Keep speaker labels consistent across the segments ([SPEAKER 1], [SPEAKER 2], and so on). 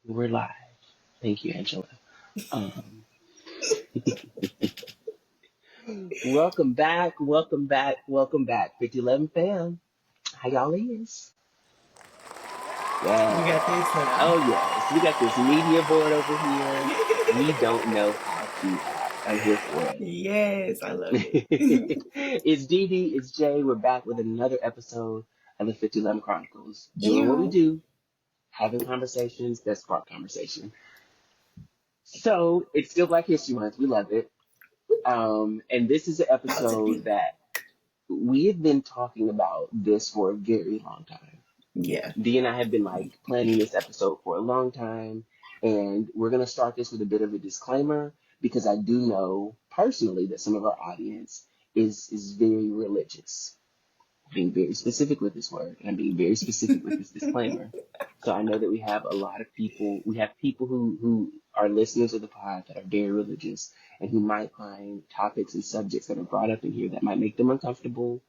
[SPEAKER 1] We're live. Thank you, Angela. Um, welcome back, welcome back, welcome back. 5011 fam. How y'all is?
[SPEAKER 2] We got this
[SPEAKER 1] Yes. Oh,
[SPEAKER 2] now.
[SPEAKER 1] yes. We got this media board over here. We don't know how to act. I'm here for it.
[SPEAKER 2] Yes, I love it.
[SPEAKER 1] It's DiDi, it's Jay. We're back with another episode of the 5011 Chronicles. Doing what we
[SPEAKER 2] Ew.
[SPEAKER 1] do, having conversations that spark conversation. So, it's still Black History Month. We love it. And this is an episode
[SPEAKER 2] Positive.
[SPEAKER 1] that we have been talking about this for a very long time.
[SPEAKER 2] Yeah.
[SPEAKER 1] Dee and I have been like planning this episode for a long time, and we're gonna start this with a bit of a disclaimer because I do know personally that some of our audience is very religious. Being very specific with this word, and I'm being very specific with this disclaimer. So I know that we have a lot of people. We have people who are listeners of the pod that are very religious and who might find topics and subjects that are brought up in here that might make them uncomfortable.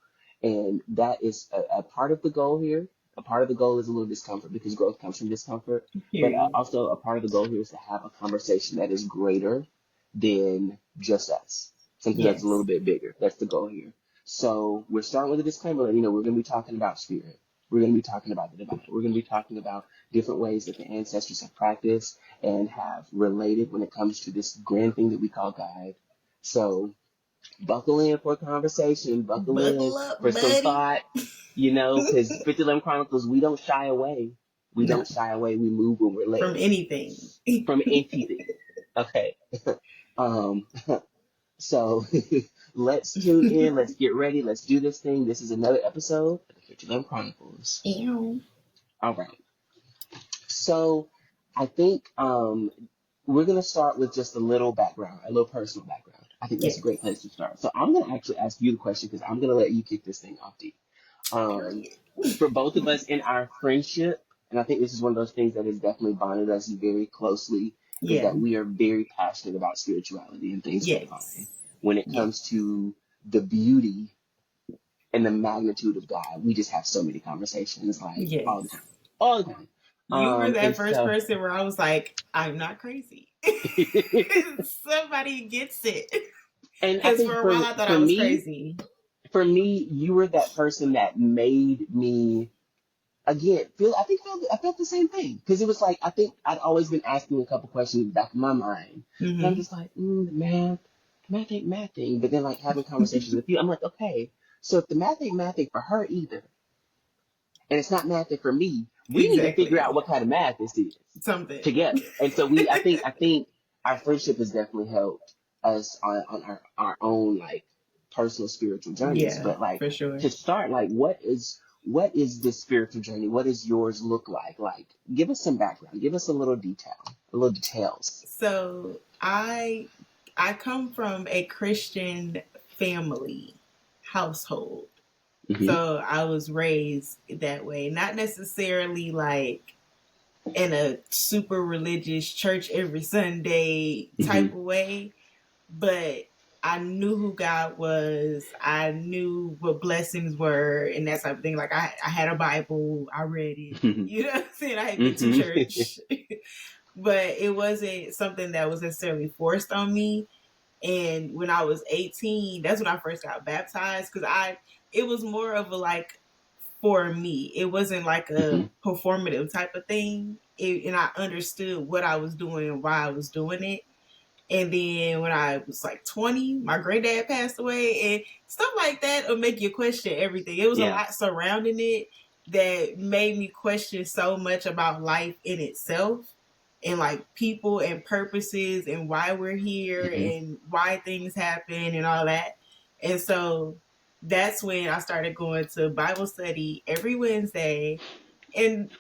[SPEAKER 1] And that is a part of the goal here. A part of the goal is a little discomfort because growth comes from discomfort. But
[SPEAKER 2] Period.
[SPEAKER 1] also a part of the goal here is to have a conversation that is greater than just us. Something that's a little
[SPEAKER 2] Yes.
[SPEAKER 1] bit bigger. That's the goal here. So we're starting with a disclaimer. We're going to be talking about spirit. We're going to be talking about the divine. We're going to be talking about different ways that the ancestors have practiced and have related when it comes to this grand thing that we call God. So buckle in for a conversation. Buckle in
[SPEAKER 2] Buckle up,
[SPEAKER 1] for some
[SPEAKER 2] buddy.
[SPEAKER 1] thought. Because 5011 Chronicles, we don't shy away. We
[SPEAKER 2] No,
[SPEAKER 1] don't shy away. We move when we're
[SPEAKER 2] from
[SPEAKER 1] led
[SPEAKER 2] anything.
[SPEAKER 1] from anything. Okay. um, so let's tune in. Let's get ready. Let's do this thing. This is another episode of the 51 Chronicles.
[SPEAKER 2] Ew.
[SPEAKER 1] All right. So I think we're going to start with just a little background, a little personal background. I think that's a
[SPEAKER 2] Yes.
[SPEAKER 1] great place to start. So I'm going to actually ask you the question because I'm going to let you kick this thing off, Dee. Um,
[SPEAKER 2] Period.
[SPEAKER 1] for both of us in our friendship, and I think this is one of those things that has definitely bonded us very closely, is
[SPEAKER 2] Yeah.
[SPEAKER 1] that we are very passionate about spirituality and things divine.
[SPEAKER 2] Yes.
[SPEAKER 1] When it
[SPEAKER 2] Yes.
[SPEAKER 1] comes to the beauty and the magnitude of God, we just have so many conversations like
[SPEAKER 2] Yes.
[SPEAKER 1] all the time, all the time.
[SPEAKER 2] You were that
[SPEAKER 1] And
[SPEAKER 2] first
[SPEAKER 1] so,
[SPEAKER 2] person where I was like, I'm not crazy. Somebody gets it.
[SPEAKER 1] and I
[SPEAKER 2] Because
[SPEAKER 1] think
[SPEAKER 2] for a while I thought
[SPEAKER 1] for
[SPEAKER 2] I was
[SPEAKER 1] me,
[SPEAKER 2] crazy.
[SPEAKER 1] you were that person that made me again I felt the same thing because it was like I think I'd always been asking a couple questions in the back of my mind, and I'm
[SPEAKER 2] Mm-hmm.
[SPEAKER 1] just like the math ain't math thing. But then like having conversations with you, I'm like, okay, so if the math ain't math thing for her either, and it's not math thing for me, we need to figure out
[SPEAKER 2] Exactly.
[SPEAKER 1] what kind of math this is
[SPEAKER 2] Something.
[SPEAKER 1] together. And so I think our friendship has definitely helped us on our own like personal spiritual journeys.
[SPEAKER 2] Yeah,
[SPEAKER 1] But like
[SPEAKER 2] for sure.
[SPEAKER 1] to start, like what is this spiritual journey? What does yours look like? Like give us some background, give us a little detail, a little details.
[SPEAKER 2] So I come from a Christian family household.
[SPEAKER 1] Hmm.
[SPEAKER 2] So I was raised that way. Not necessarily like in a super religious church every Sunday
[SPEAKER 1] Hmm.
[SPEAKER 2] type of way, but I knew who God was. I knew what blessings were and that type of thing. Like I had a Bible, I read it.
[SPEAKER 1] Hmm.
[SPEAKER 2] You know what I'm saying? I had been to
[SPEAKER 1] Hmm.
[SPEAKER 2] church. But it wasn't something that was necessarily forced on me. And when I was 18, that's when I first got baptized because it was more of a like for me. It wasn't like a
[SPEAKER 1] Hmm.
[SPEAKER 2] performative type of thing. And I understood what I was doing and why I was doing it. And then when I was like 20, my granddad passed away, and stuff like that will make you question everything. It was a
[SPEAKER 1] Yeah.
[SPEAKER 2] lot surrounding it that made me question so much about life in itself and like people and purposes and why we're here
[SPEAKER 1] Hmm.
[SPEAKER 2] and why things happen and all that. And so that's when I started going to Bible study every Wednesday. And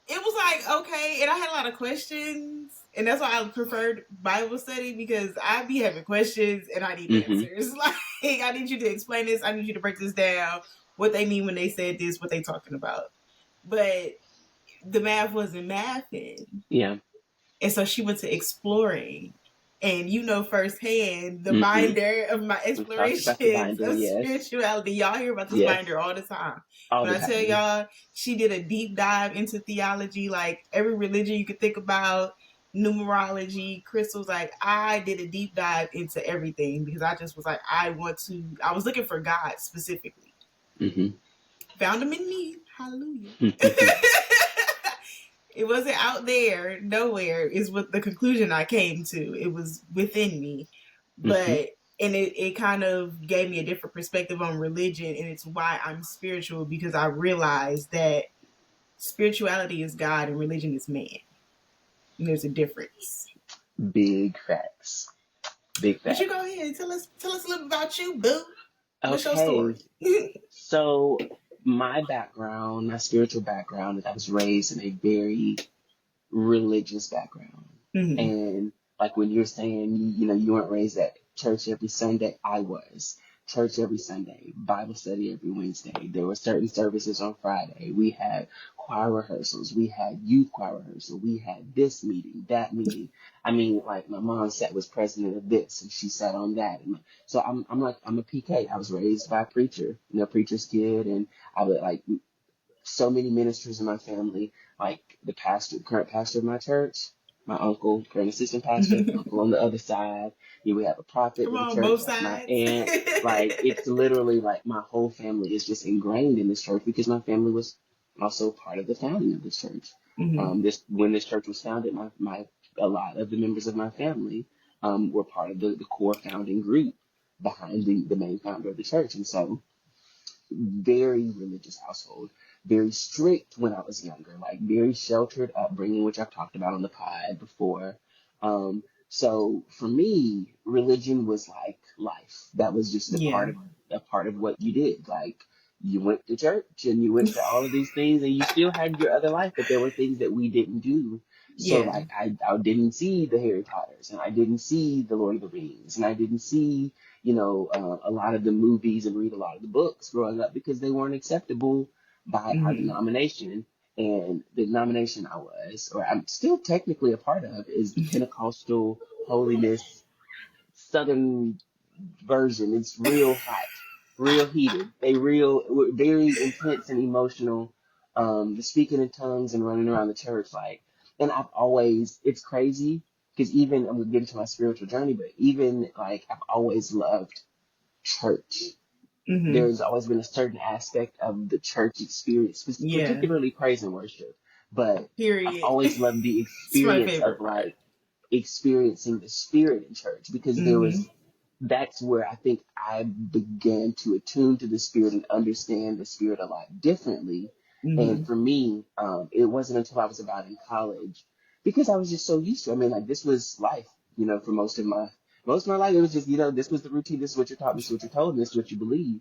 [SPEAKER 2] it was like, okay, and I had a lot of questions, and that's why I preferred Bible study because I be having questions and I need
[SPEAKER 1] Hmm.
[SPEAKER 2] answers. Like, I need you to explain this, I need you to break this down, what they mean when they said this, what they talking about. But the math wasn't mathing.
[SPEAKER 1] Yeah.
[SPEAKER 2] And so she went to exploring. And you know firsthand the
[SPEAKER 1] Mm-hmm.
[SPEAKER 2] binder of my
[SPEAKER 1] We've talked about the
[SPEAKER 2] explorations
[SPEAKER 1] binder,
[SPEAKER 2] of
[SPEAKER 1] yes.
[SPEAKER 2] spirituality. Y'all hear about this
[SPEAKER 1] Yes.
[SPEAKER 2] binder all the time.
[SPEAKER 1] All
[SPEAKER 2] When
[SPEAKER 1] the
[SPEAKER 2] I tell
[SPEAKER 1] time.
[SPEAKER 2] y'all, she did a deep dive into theology, like every religion you could think about, numerology, crystals. Like I did a deep dive into everything because I just was like, I was looking for God specifically.
[SPEAKER 1] Mm-hmm.
[SPEAKER 2] Found him in me. Hallelujah. It wasn't out there nowhere is what the conclusion I came to. It was within me.
[SPEAKER 1] Mm-hmm.
[SPEAKER 2] But and it kind of gave me a different perspective on religion, and it's why I'm spiritual, because I realized that spirituality is God and religion is man. And there's a difference.
[SPEAKER 1] Big facts. Big
[SPEAKER 2] But you
[SPEAKER 1] facts.
[SPEAKER 2] go ahead and tell us a little about you, boo. What's your
[SPEAKER 1] Okay.
[SPEAKER 2] story?
[SPEAKER 1] So my background, my spiritual background, is I was raised in a very religious background.
[SPEAKER 2] Mm-hmm.
[SPEAKER 1] And like when you're saying, you weren't raised at church every Sunday, I was. Church every Sunday, Bible study every Wednesday. There were certain services on Friday. We had choir rehearsals. We had youth choir rehearsal. We had this meeting, that meeting. I mean, like my mom was president of this, and she sat on that. And so I'm a PK. I was raised by a preacher, preacher's kid, and I would like so many ministers in my family, like the pastor, current pastor of my church, my uncle, current assistant pastor, uncle on the other side. We have a prophet
[SPEAKER 2] Come
[SPEAKER 1] of the
[SPEAKER 2] on,
[SPEAKER 1] church,
[SPEAKER 2] both
[SPEAKER 1] that's my
[SPEAKER 2] sides.
[SPEAKER 1] aunt. Like, it's literally like my whole family is just ingrained in this church because my family was also part of the founding of this church.
[SPEAKER 2] Mm-hmm.
[SPEAKER 1] When this church was founded, a lot of the members of my family were part of the core founding group behind the main founder of the church. And so very religious household, very strict when I was younger, like very sheltered upbringing, which I've talked about on the pod before. So for me, religion was like life. That was just
[SPEAKER 2] Yeah.
[SPEAKER 1] a part of what you did. Like you went to church and you went to all of these things and you still had your other life, but there were things that we didn't do. So
[SPEAKER 2] Yeah.
[SPEAKER 1] like I didn't see the Harry Potters and I didn't see the Lord of the Rings and I didn't see a lot of the movies and read a lot of the books growing up because they weren't acceptable by our
[SPEAKER 2] Mm-hmm.
[SPEAKER 1] denomination. And the denomination I was, or I'm still technically a part of, is the Pentecostal Holiness Southern version. It's real hot, real heated. Very intense and emotional. The speaking in tongues and running around the church, like, and it's crazy because even I'm gonna get into my spiritual journey, but even like I've always loved church.
[SPEAKER 2] Mm-hmm.
[SPEAKER 1] There's always been a certain aspect of the church experience,
[SPEAKER 2] Yeah.
[SPEAKER 1] particularly praise and worship. But I've
[SPEAKER 2] Period.
[SPEAKER 1] always loved the
[SPEAKER 2] It's my
[SPEAKER 1] experience of
[SPEAKER 2] favorite part.
[SPEAKER 1] like experiencing the spirit in church because
[SPEAKER 2] Mm-hmm.
[SPEAKER 1] that's where I think I began to attune to the spirit and understand the spirit a lot differently.
[SPEAKER 2] Mm-hmm.
[SPEAKER 1] And for me, it wasn't until I was about in college because I was just so used to it. I mean, like this was life, for most of my life. It was just, this was the routine. This is what you're taught. This is what you're told. And this is what you believe.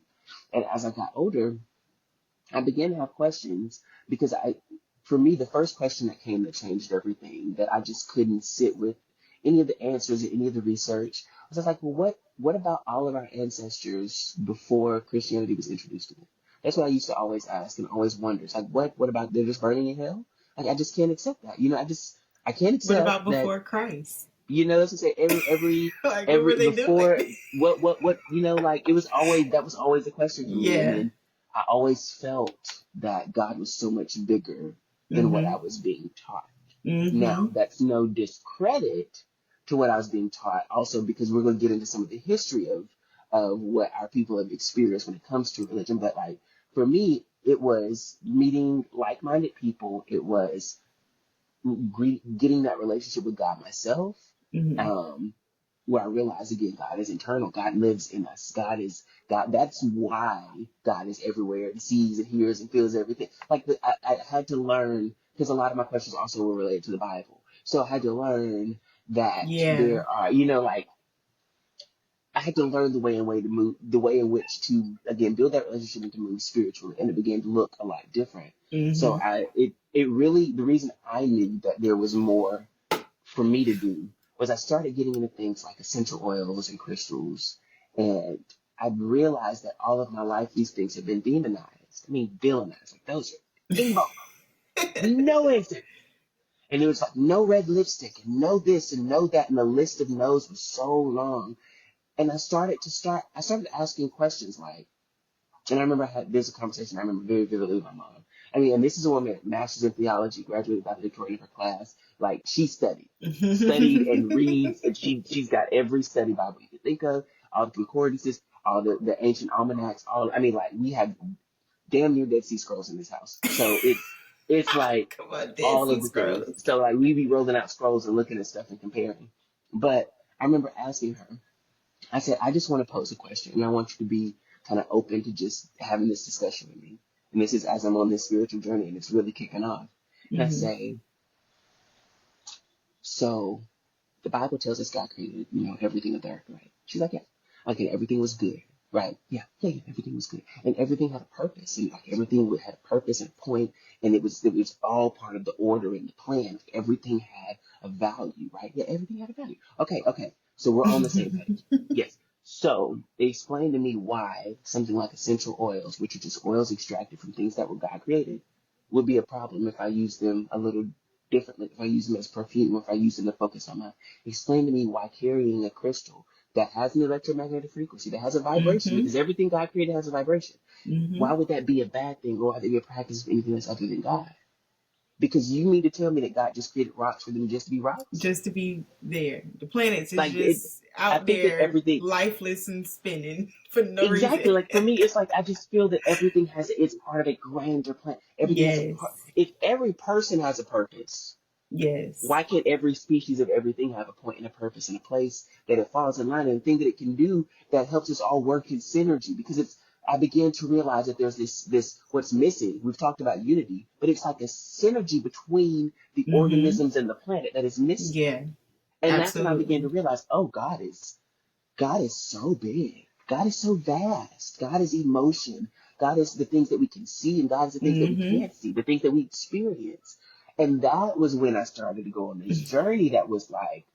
[SPEAKER 1] And as I got older, I began to have questions because for me, the first question that came that changed everything, that I just couldn't sit with any of the answers or any of the research, was I was like, well, what about all of our ancestors before Christianity was introduced to them? That's what I used to always ask and always wonder. It's like, what about they're just burning in hell? Like, I just can't accept that. I can't
[SPEAKER 2] What
[SPEAKER 1] accept
[SPEAKER 2] about
[SPEAKER 1] that.
[SPEAKER 2] before Christ?
[SPEAKER 1] That's to say
[SPEAKER 2] Like, what were
[SPEAKER 1] every
[SPEAKER 2] they
[SPEAKER 1] before
[SPEAKER 2] doing?
[SPEAKER 1] what like it was always that was always a question for me. And
[SPEAKER 2] Yeah.
[SPEAKER 1] then I always felt that God was so much bigger than what I
[SPEAKER 2] Mm-hmm.
[SPEAKER 1] was being taught.
[SPEAKER 2] Mm-hmm.
[SPEAKER 1] Now, that's no discredit to what I was being taught, also because we're going to get into some of the history of what our people have experienced when it comes to religion. But like for me, it was meeting like-minded people. It was getting that relationship with God myself.
[SPEAKER 2] Mm-hmm.
[SPEAKER 1] Um, where I realize again, God is internal. God lives in us. God is God. That's why God is everywhere and sees and hears and feels everything. Like I had to learn because a lot of my questions also were related to the Bible. So I had to learn that
[SPEAKER 2] Yeah.
[SPEAKER 1] there are, like I had to learn the way in which to again build that relationship and to move spiritually, and it began to look a lot different. So
[SPEAKER 2] Mm-hmm.
[SPEAKER 1] it really the reason I knew that there was more for me to do was I started getting into things like essential oils and crystals. And I realized that all of my life, these things have been demonized. I mean, villainized. Like, those are evil. No answer. And it was like no red lipstick and no this and no that, and the list of no's was so long. And I started asking questions like, and I remember there's a conversation I remember very vividly with my mom. I mean, and this is a woman, master's in theology, graduated valedictorian of her class. Like she studied and reads, and she's got every study Bible you can think of, all the concordances, all the ancient almanacs, all. I mean, like we have damn near Dead Sea Scrolls in this house. So it's like
[SPEAKER 2] Come on, Dead
[SPEAKER 1] all
[SPEAKER 2] Sea
[SPEAKER 1] of the things.
[SPEAKER 2] Scrolls.
[SPEAKER 1] So like we be rolling out scrolls and looking at stuff and comparing. But I remember asking her, I said, I just want to pose a question, and I want you to be kind of open to just having this discussion with me. And this is as I'm on this spiritual journey, and it's really kicking off. And I say, so the Bible tells us God created, everything of the earth, right? She's like, yeah. Okay, everything was good, right? Yeah, everything was good. And everything had a purpose, and like everything had a purpose and a point, and it was all part of the order and the plan. Everything had a value, right? Yeah, everything had a value. Okay. So we're on the same page. Yes. So they explained to me why something like essential oils, which are just oils extracted from things that were God created, would be a problem if I use them a little differently, if I use them as perfume, if I use them to focus on my. Explain to me why carrying a crystal that has an electromagnetic frequency, that has a vibration, because everything God created has a vibration. Why would that be a bad thing, or why would that be a practice of anything that's other than God? Because you mean to tell me that God just created rocks for them just to be rocks?
[SPEAKER 2] Just to be there. The planets is
[SPEAKER 1] Like
[SPEAKER 2] just
[SPEAKER 1] I
[SPEAKER 2] out
[SPEAKER 1] think that
[SPEAKER 2] there,
[SPEAKER 1] everything
[SPEAKER 2] lifeless and spinning for no
[SPEAKER 1] exactly,
[SPEAKER 2] reason.
[SPEAKER 1] like for me, it's like I just feel that everything it's part of a grander plan. Everything has a
[SPEAKER 2] Yes.
[SPEAKER 1] part. If every person has a purpose,
[SPEAKER 2] Yes.
[SPEAKER 1] why can't every species of everything have a point and a purpose and a place that it falls in line and a thing that it can do that helps us all work in synergy? Because I began to realize that there's this what's missing. We've talked about unity, but it's like a synergy between the organisms and the planet that is missing.
[SPEAKER 2] Yeah.
[SPEAKER 1] And that's when I began to
[SPEAKER 2] Absolutely.
[SPEAKER 1] realize, oh, God is so big. God is so vast. God is emotion. God is the things that we can see, and God is the things that we can't see, the things that we experience. And that was when I started to go on this journey that was like,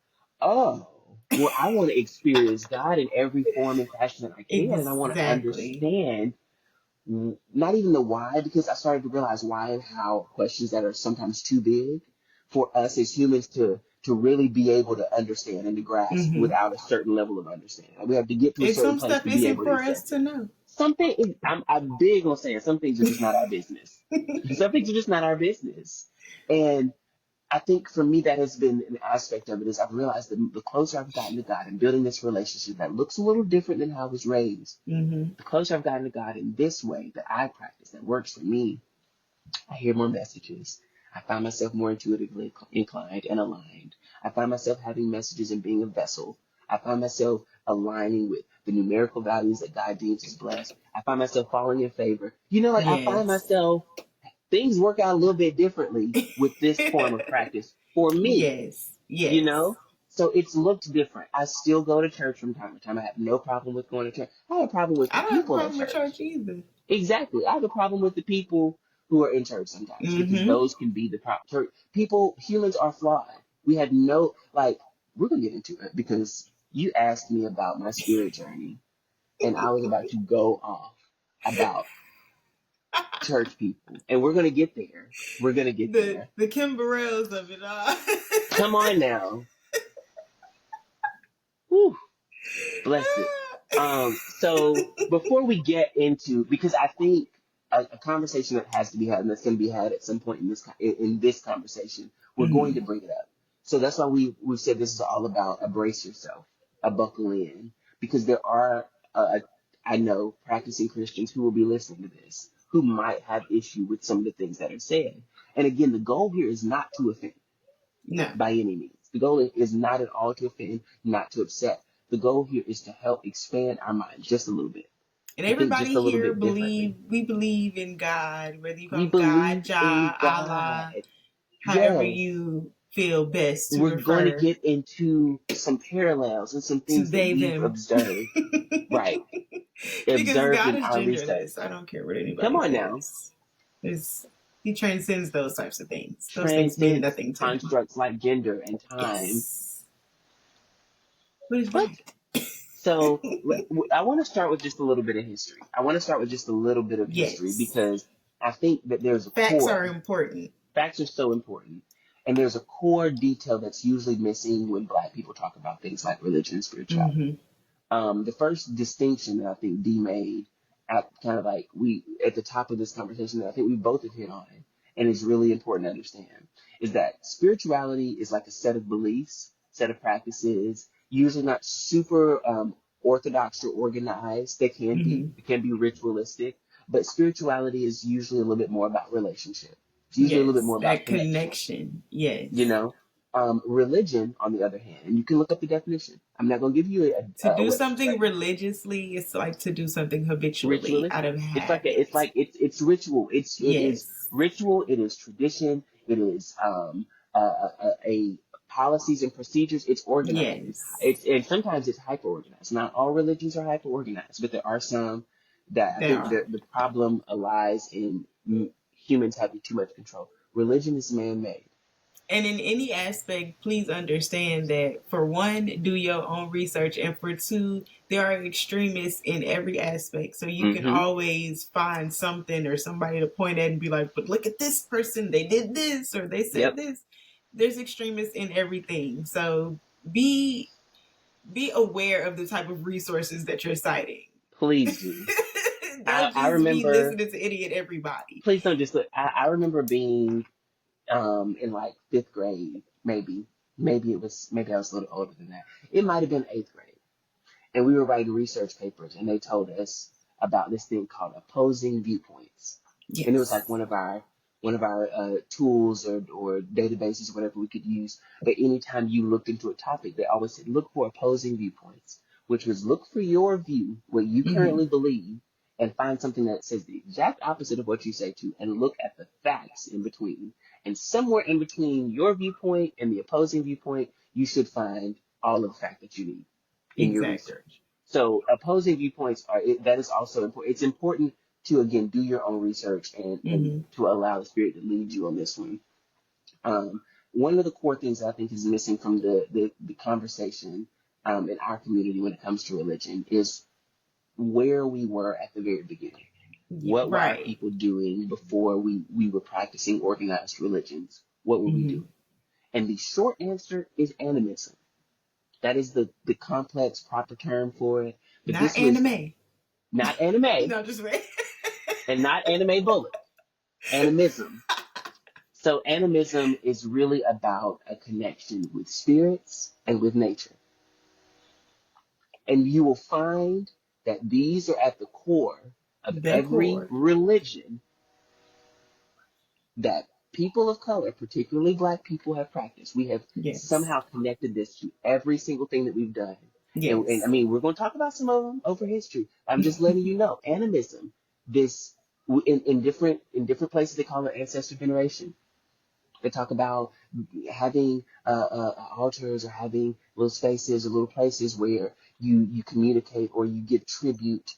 [SPEAKER 1] oh, well, I want to experience God in every form and fashion that I can, and I want to
[SPEAKER 2] Exactly.
[SPEAKER 1] understand not even the why, because I started to realize why and how questions that are sometimes too big for us as humans to really be able to understand and to grasp without a certain level of understanding. Like we have to get to a
[SPEAKER 2] And
[SPEAKER 1] certain
[SPEAKER 2] some
[SPEAKER 1] place
[SPEAKER 2] stuff
[SPEAKER 1] to be
[SPEAKER 2] isn't
[SPEAKER 1] able to
[SPEAKER 2] for us
[SPEAKER 1] accept
[SPEAKER 2] to
[SPEAKER 1] it.
[SPEAKER 2] know.
[SPEAKER 1] I'm big on saying some things are just not our business. Some things are just not our business. And I think for me that has been an aspect of it is I've realized that the closer I've gotten to God and building this relationship that looks a little different than how I was raised, the closer I've gotten to God in this way that I practice, that works for me, I hear more messages. I find myself more intuitively inclined and aligned. I find myself having messages and being a vessel. I find myself aligning with the numerical values that God deems as blessed. I find myself falling in favor. Like I find
[SPEAKER 2] Yes.
[SPEAKER 1] myself, things work out a little bit differently with this form of practice for me,
[SPEAKER 2] Yes.
[SPEAKER 1] you
[SPEAKER 2] Yes.
[SPEAKER 1] know? So it's looked different. I still go to church from time to time. I have no problem with going to church. I have a problem with the
[SPEAKER 2] I don't have a
[SPEAKER 1] people at
[SPEAKER 2] problem with
[SPEAKER 1] church.
[SPEAKER 2] church either.
[SPEAKER 1] Exactly. I have a problem with the people who are in church sometimes because those can be the problem. Church people, humans are flawed. We had no, like, we're going to get into it because you asked me about my spirit journey and I was about to go off about church people. And we're going to get there. We're going to get there.
[SPEAKER 2] The Kim Burrells of it all.
[SPEAKER 1] Come on now. Whew. Bless it. So before we get into, because I think a conversation that has to be had, and that's going to be had at some point in this conversation, we're going to bring it up. So that's why we've said this is all about a brace yourself, a buckle in, because there are I know practicing Christians who will be listening to this who might have issue with some of the things that are said. And again, the goal here is not to offend
[SPEAKER 2] No.
[SPEAKER 1] by any means. The goal is not at all to offend, not to upset. The goal here is to help expand our minds just a little bit.
[SPEAKER 2] And
[SPEAKER 1] To think just
[SPEAKER 2] everybody
[SPEAKER 1] a little
[SPEAKER 2] here
[SPEAKER 1] bit differently.
[SPEAKER 2] we believe in God, whether you call
[SPEAKER 1] We
[SPEAKER 2] him God,
[SPEAKER 1] believe in
[SPEAKER 2] Jah, Allah,
[SPEAKER 1] God.
[SPEAKER 2] however
[SPEAKER 1] Yes.
[SPEAKER 2] you feel best to
[SPEAKER 1] We're going to
[SPEAKER 2] refer
[SPEAKER 1] get into some parallels and some
[SPEAKER 2] to
[SPEAKER 1] things that
[SPEAKER 2] they
[SPEAKER 1] we've
[SPEAKER 2] them.
[SPEAKER 1] observed. Right.
[SPEAKER 2] Because
[SPEAKER 1] Observed
[SPEAKER 2] God
[SPEAKER 1] in
[SPEAKER 2] is
[SPEAKER 1] our
[SPEAKER 2] genderless.
[SPEAKER 1] research.
[SPEAKER 2] I don't care what
[SPEAKER 1] Come
[SPEAKER 2] anybody
[SPEAKER 1] on now.
[SPEAKER 2] says. He transcends those types of things. Those things mean
[SPEAKER 1] Transcends
[SPEAKER 2] nothing to him.
[SPEAKER 1] constructs like gender and time.
[SPEAKER 2] Yes. What is
[SPEAKER 1] What?
[SPEAKER 2] that?
[SPEAKER 1] So I want to start with just a little bit of history. I want to start with just a little bit of history
[SPEAKER 2] Yes.
[SPEAKER 1] because I think that there's a
[SPEAKER 2] Facts are
[SPEAKER 1] core.
[SPEAKER 2] important.
[SPEAKER 1] Facts are so important. And there's a core detail that's usually missing when Black people talk about things like religion and spirituality. The first distinction that I think D made at kind of like we at the top of this conversation that I think we both have hit on, and is really important to understand, is that spirituality is like a set of beliefs, set of practices, usually not super orthodox or organized. They can be. It can be ritualistic, but spirituality is usually a little bit more about relationship. It's usually a little bit
[SPEAKER 2] Yes,
[SPEAKER 1] more about
[SPEAKER 2] that
[SPEAKER 1] connection.
[SPEAKER 2] connection. Yes.
[SPEAKER 1] You know, religion, on the other hand, and you can look up the definition. I'm not going to give you
[SPEAKER 2] To
[SPEAKER 1] a
[SPEAKER 2] do
[SPEAKER 1] Webster's
[SPEAKER 2] something
[SPEAKER 1] dictionary.
[SPEAKER 2] religiously, it's like to do something habitually out
[SPEAKER 1] Ritualistic.
[SPEAKER 2] of
[SPEAKER 1] It's
[SPEAKER 2] habit.
[SPEAKER 1] like it's ritual. It is
[SPEAKER 2] Yes.
[SPEAKER 1] ritual. It is tradition. It is a policies and procedures. It's organized.
[SPEAKER 2] Yes.
[SPEAKER 1] And sometimes it's hyper organized. Not all religions are hyper organized, but there are some that I
[SPEAKER 2] There
[SPEAKER 1] think
[SPEAKER 2] are.
[SPEAKER 1] the problem lies in humans having too much control. Religion is man made.
[SPEAKER 2] And in any aspect, please understand that for one, do your own research, and for two, there are extremists in every aspect. So you can
[SPEAKER 1] Mm-hmm.
[SPEAKER 2] always find something or somebody to point at and be like, but look at this person, they did this or they said
[SPEAKER 1] Yep.
[SPEAKER 2] this. There's extremists in everything. So be aware of the type of resources that you're citing.
[SPEAKER 1] Please do.
[SPEAKER 2] Don't
[SPEAKER 1] I
[SPEAKER 2] just be
[SPEAKER 1] remember.
[SPEAKER 2] listening to idiot everybody.
[SPEAKER 1] Please don't just look. I remember being in like fifth grade, maybe maybe I was a little older than that. It might have been eighth grade, and we were writing research papers, and they told us about this thing called opposing viewpoints, and it was like
[SPEAKER 2] Yes.
[SPEAKER 1] one of our tools or databases or whatever we could use. But anytime you looked into a topic, they always said look for opposing viewpoints, which was look for your view, what you
[SPEAKER 2] Mm-hmm.
[SPEAKER 1] currently believe, and find something that says the exact opposite of what you say to, and look at the facts in between. And somewhere in between your viewpoint and the opposing viewpoint, you should find all of the fact that you need in your
[SPEAKER 2] Exactly.
[SPEAKER 1] research. So opposing viewpoints that is also important. It's important to again do your own research and
[SPEAKER 2] Mm-hmm.
[SPEAKER 1] to allow the spirit to lead you on this one. One of the core things I think is missing from the conversation in our community when it comes to religion is where we were at the very beginning. What were our
[SPEAKER 2] Right.
[SPEAKER 1] people doing before we were practicing organized religions? What were we
[SPEAKER 2] Mm-hmm.
[SPEAKER 1] doing? And the short answer is animism. That is the complex proper term for it. But
[SPEAKER 2] Not
[SPEAKER 1] this was
[SPEAKER 2] anime.
[SPEAKER 1] not anime
[SPEAKER 2] No, just wait.
[SPEAKER 1] and not anime bullet. Animism. So animism is really about a connection with spirits and with nature. And you will find that these are at the core of
[SPEAKER 2] The
[SPEAKER 1] every
[SPEAKER 2] core.
[SPEAKER 1] religion that people of color, particularly black people, have practiced. We have
[SPEAKER 2] Yes.
[SPEAKER 1] somehow connected this to every single thing that we've done. And I
[SPEAKER 2] Yes.
[SPEAKER 1] mean, we're going to talk about some of them over history. I'm just letting you know, animism, this in different places they call it ancestor veneration. They talk about having altars or having little spaces or little places where you communicate or you give tribute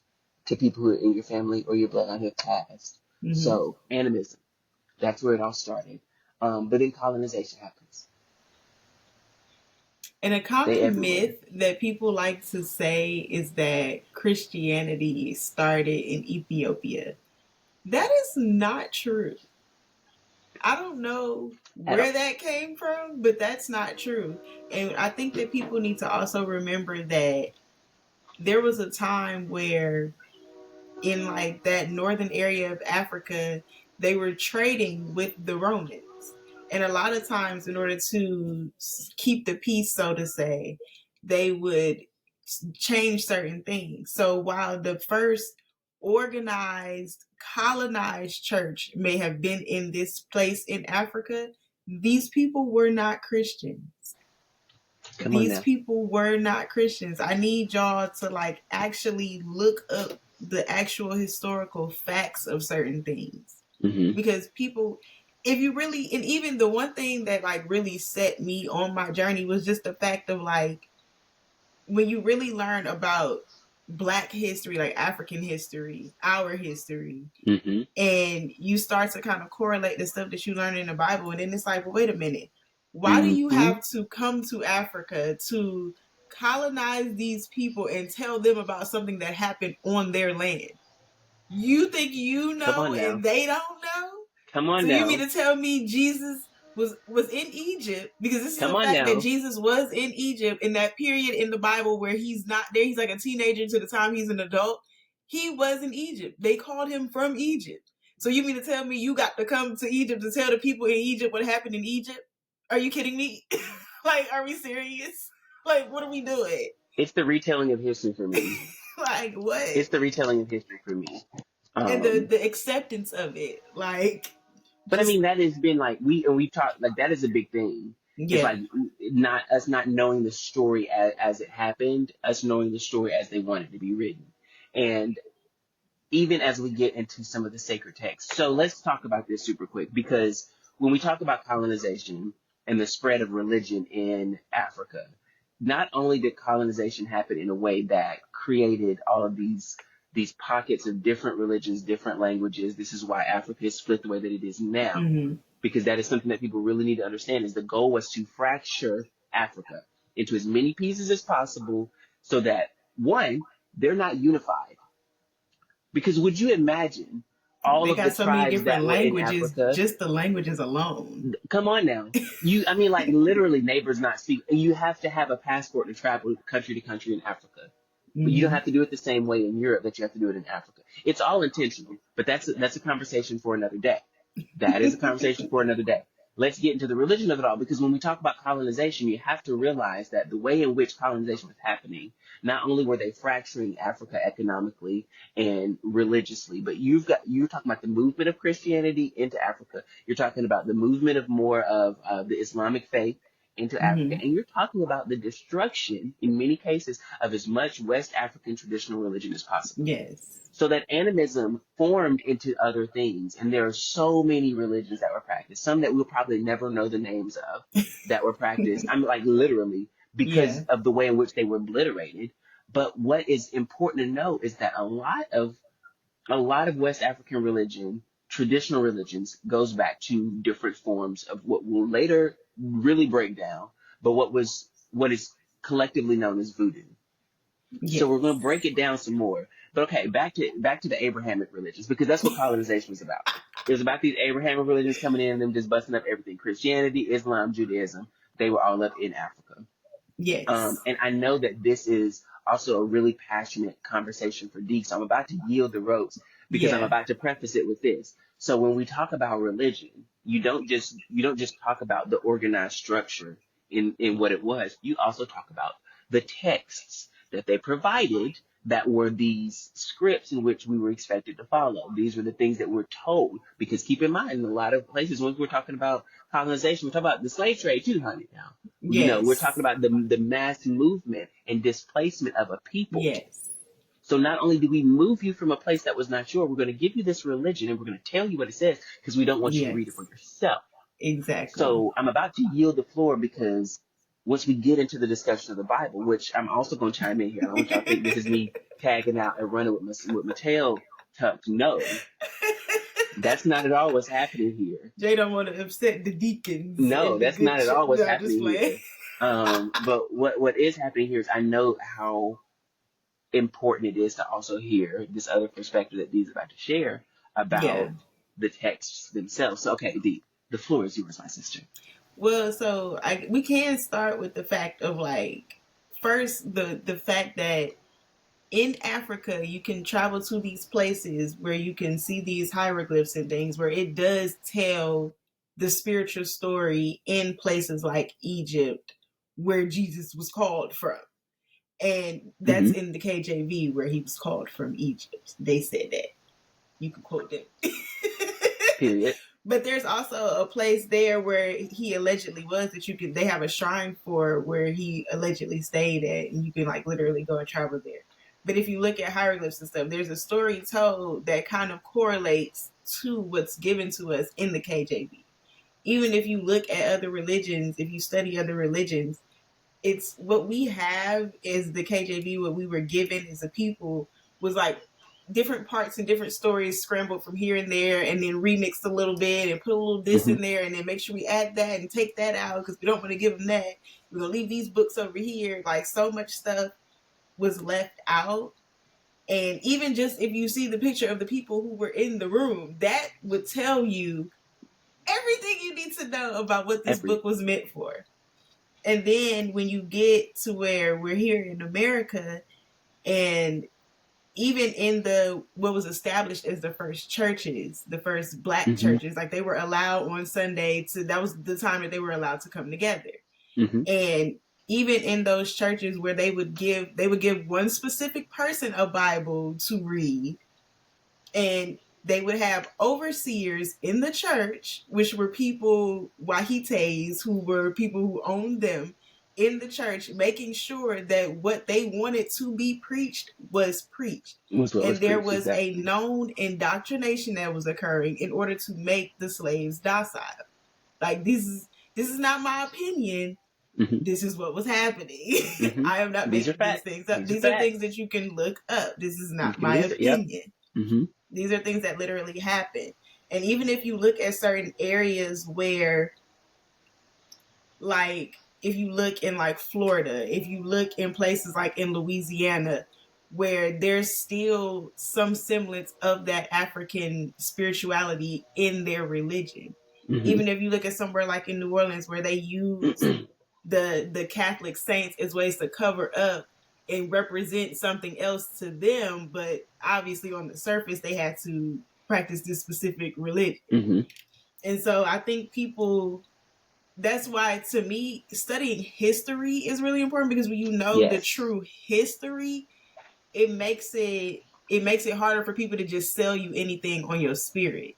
[SPEAKER 1] to people who are in your family or your bloodline who have passed.
[SPEAKER 2] Mm-hmm.
[SPEAKER 1] So animism, that's where it all started. But then colonization happens.
[SPEAKER 2] And a
[SPEAKER 1] They
[SPEAKER 2] common
[SPEAKER 1] everywhere.
[SPEAKER 2] myth that people like to say is that Christianity started in Ethiopia. That is not true. I don't know
[SPEAKER 1] At all.
[SPEAKER 2] where that came from, but that's not true. And I think that people need to also remember that there was a time where in like that northern area of Africa, they were trading with the Romans. And a lot of times, in order to keep the peace, so to say, they would change certain things. So while the first organized, colonized church may have been in this place in Africa, these people were not Christians.
[SPEAKER 1] Come on
[SPEAKER 2] These
[SPEAKER 1] now.
[SPEAKER 2] people were not Christians. I need y'all to like actually look up the actual historical facts of certain things.
[SPEAKER 1] Mm-hmm.
[SPEAKER 2] Because people, if you really, and even the one thing that like really set me on my journey was just the fact of like, when you really learn about Black history, like African history, our history,
[SPEAKER 1] Mm-hmm.
[SPEAKER 2] and you start to kind of correlate the stuff that you learn in the Bible, and then it's like, well, wait a minute, why do you
[SPEAKER 1] Mm-hmm.
[SPEAKER 2] have to come to Africa to colonize these people and tell them about something that happened on their land? You think you
[SPEAKER 1] Come
[SPEAKER 2] know
[SPEAKER 1] on
[SPEAKER 2] and
[SPEAKER 1] now.
[SPEAKER 2] they don't know?
[SPEAKER 1] Come
[SPEAKER 2] So
[SPEAKER 1] on
[SPEAKER 2] you mean
[SPEAKER 1] now.
[SPEAKER 2] to tell me Jesus was in Egypt, because this is
[SPEAKER 1] Come
[SPEAKER 2] a
[SPEAKER 1] on
[SPEAKER 2] fact that
[SPEAKER 1] now.
[SPEAKER 2] Jesus was in Egypt in that period in the Bible where he's not there. He's like a teenager to the time he's an adult. He was in Egypt. They called him from Egypt. So you mean to tell me you got to come to Egypt to tell the people in Egypt what happened in Egypt? Are you kidding me? Like, are we serious? Like, what are we doing?
[SPEAKER 1] It's the retelling of history for me.
[SPEAKER 2] Like, what?
[SPEAKER 1] It's the retelling of history for me.
[SPEAKER 2] And the acceptance of it, like,
[SPEAKER 1] But I
[SPEAKER 2] just
[SPEAKER 1] mean, that has been like we talked like that is a big thing. It's
[SPEAKER 2] yeah.
[SPEAKER 1] like not us not knowing the story as it happened, us knowing the story as they want it to be written, and even as we get into some of the sacred texts. So let's talk about this super quick because when we talk about colonization and the spread of religion in Africa, not only did colonization happen in a way that created all of these pockets of different religions, different languages. This is why Africa is split the way that it is now,
[SPEAKER 2] Mm-hmm.
[SPEAKER 1] because that is something that people really need to understand. Is the goal was to fracture Africa into as many pieces as possible, so that one, they're not unified. Because would you imagine all
[SPEAKER 2] They
[SPEAKER 1] of the
[SPEAKER 2] got so many
[SPEAKER 1] tribes
[SPEAKER 2] different
[SPEAKER 1] that were in
[SPEAKER 2] languages,
[SPEAKER 1] Africa?
[SPEAKER 2] just the languages alone.
[SPEAKER 1] Come on now. I mean, like literally neighbors not speak. You have to have a passport to travel country to country in Africa. But you don't
[SPEAKER 2] Mm-hmm.
[SPEAKER 1] have to do it the same way in Europe that you have to do it in Africa. It's all intentional, but that's a conversation for another day. That is a conversation for another day. Let's get into the religion of it all, because when we talk about colonization, you have to realize that the way in which colonization was happening, not only were they fracturing Africa economically and religiously, but you're talking about the movement of Christianity into Africa. You're talking about the movement of more of the Islamic faith into Africa,
[SPEAKER 2] Mm-hmm.
[SPEAKER 1] and you're talking about the destruction, in many cases, of as much West African traditional religion as possible.
[SPEAKER 2] Yes.
[SPEAKER 1] So that animism formed into other things, and there are so many religions that were practiced, some that we'll probably never know the names of that were practiced. I'm like literally because
[SPEAKER 2] Yeah.
[SPEAKER 1] of the way in which they were obliterated. But what is important to know is that a lot of West African religion, traditional religions, goes back to different forms of what will later really break down, but what is collectively known as voodoo. So
[SPEAKER 2] Yes.
[SPEAKER 1] we're going to break it down some more. But okay, back to the Abrahamic religions, because that's what colonization was about. It was about these Abrahamic religions coming in and them just busting up everything. Christianity, Islam, Judaism, they were all up in Africa.
[SPEAKER 2] Yes.
[SPEAKER 1] And I know that this is also a really passionate conversation for Dee. So I'm about to yield the ropes because I'm
[SPEAKER 2] Yeah.
[SPEAKER 1] about to preface it with this. So when we talk about religion, you don't just talk about the organized structure in what it was. You also talk about the texts that they provided that were these scripts in which we were expected to follow. These were the things that we're told. Because keep in mind, in a lot of places, when we're talking about colonization, we're talking about the slave trade too, honey. Now, we're
[SPEAKER 2] Yes.
[SPEAKER 1] talking about the mass movement and displacement of a people.
[SPEAKER 2] Yes.
[SPEAKER 1] So not only do we move you from a place that was not yours, we're going to give you this religion and we're going to tell you what it says because we don't want you to read it for
[SPEAKER 2] Yes.
[SPEAKER 1] yourself.
[SPEAKER 2] Exactly.
[SPEAKER 1] So I'm about to yield the floor because once we get into the discussion of the Bible, which I'm also going to chime in here, I don't want y'all to think this is me tagging out and running with my tail tucked. No, that's not at all what's happening here.
[SPEAKER 2] Jay don't want to upset the deacons
[SPEAKER 1] No,
[SPEAKER 2] and the
[SPEAKER 1] that's
[SPEAKER 2] good
[SPEAKER 1] not at all what's
[SPEAKER 2] No, just
[SPEAKER 1] happening
[SPEAKER 2] play.
[SPEAKER 1] here. But what is happening here is I know how important it is to also hear this other perspective that Dee's about to share
[SPEAKER 2] Yeah.
[SPEAKER 1] about the texts themselves. So, okay, Dee, the floor is yours, my sister.
[SPEAKER 2] Well, so we can start with the fact of, like, first the fact that in Africa you can travel to these places where you can see these hieroglyphs and things where it does tell the spiritual story in places like Egypt where Jesus was called from. And that's
[SPEAKER 1] Mm-hmm.
[SPEAKER 2] in the KJV where he was called from Egypt. They said that. You can quote them.
[SPEAKER 1] Period.
[SPEAKER 2] But there's also a place there where he allegedly was that they have a shrine for where he allegedly stayed at, and you can, like, literally go and travel there. But if you look at hieroglyphs and stuff, there's a story told that kind of correlates to what's given to us in the KJV. Even if you look at other religions, if you study other religions, it's what we have is the KJV. What we were given as a people was like different parts and different stories scrambled from here and there, and then remixed a little bit and put a little this
[SPEAKER 1] Mm-hmm.
[SPEAKER 2] in there, and then make sure we add that and take that out because we don't want to give them that. We're gonna leave these books over here. Like, so much stuff was left out. And even just if you see the picture of the people who were in the room, that would tell you everything you need to know about what this book
[SPEAKER 1] Everything.
[SPEAKER 2] was meant for. And then when you get to where we're here in America, and even in the what was established as the first churches, the first black
[SPEAKER 1] Mm-hmm.
[SPEAKER 2] churches, like they were allowed on Sunday to, that was the time that they were allowed to come together.
[SPEAKER 1] Mm-hmm.
[SPEAKER 2] And even in those churches where they would give one specific person a Bible to read, and they would have overseers in the church, which were people, wahites, who were people who owned them in the church, making sure that what they wanted to be preached was preached.
[SPEAKER 1] Was what was
[SPEAKER 2] And there
[SPEAKER 1] preached,
[SPEAKER 2] was a
[SPEAKER 1] exactly.
[SPEAKER 2] known indoctrination that was occurring in order to make the slaves docile. Like, this is not my opinion.
[SPEAKER 1] Mm-hmm.
[SPEAKER 2] This is what was happening.
[SPEAKER 1] Mm-hmm.
[SPEAKER 2] I am not
[SPEAKER 1] These are
[SPEAKER 2] making these
[SPEAKER 1] facts.
[SPEAKER 2] things up.
[SPEAKER 1] These are
[SPEAKER 2] These are things
[SPEAKER 1] facts.
[SPEAKER 2] that you can look up. This is
[SPEAKER 1] You
[SPEAKER 2] not
[SPEAKER 1] can
[SPEAKER 2] my
[SPEAKER 1] research. Yep.
[SPEAKER 2] opinion.
[SPEAKER 1] Mm-hmm.
[SPEAKER 2] These are things that literally happen. And even if you look at certain areas where, like, if you look in like Florida, if you look in places like in Louisiana, where there's still some semblance of that African spirituality in their religion.
[SPEAKER 1] Mm-hmm.
[SPEAKER 2] Even if you look at somewhere like in New Orleans, where they use the Catholic saints as ways to cover up and represent something else to them, but obviously on the surface they had to practice this specific religion.
[SPEAKER 1] Mm-hmm.
[SPEAKER 2] And so I think people, that's why to me studying history is really important, because when you know the
[SPEAKER 1] Yes.
[SPEAKER 2] true history, it makes it harder for people to just sell you anything on your spirit,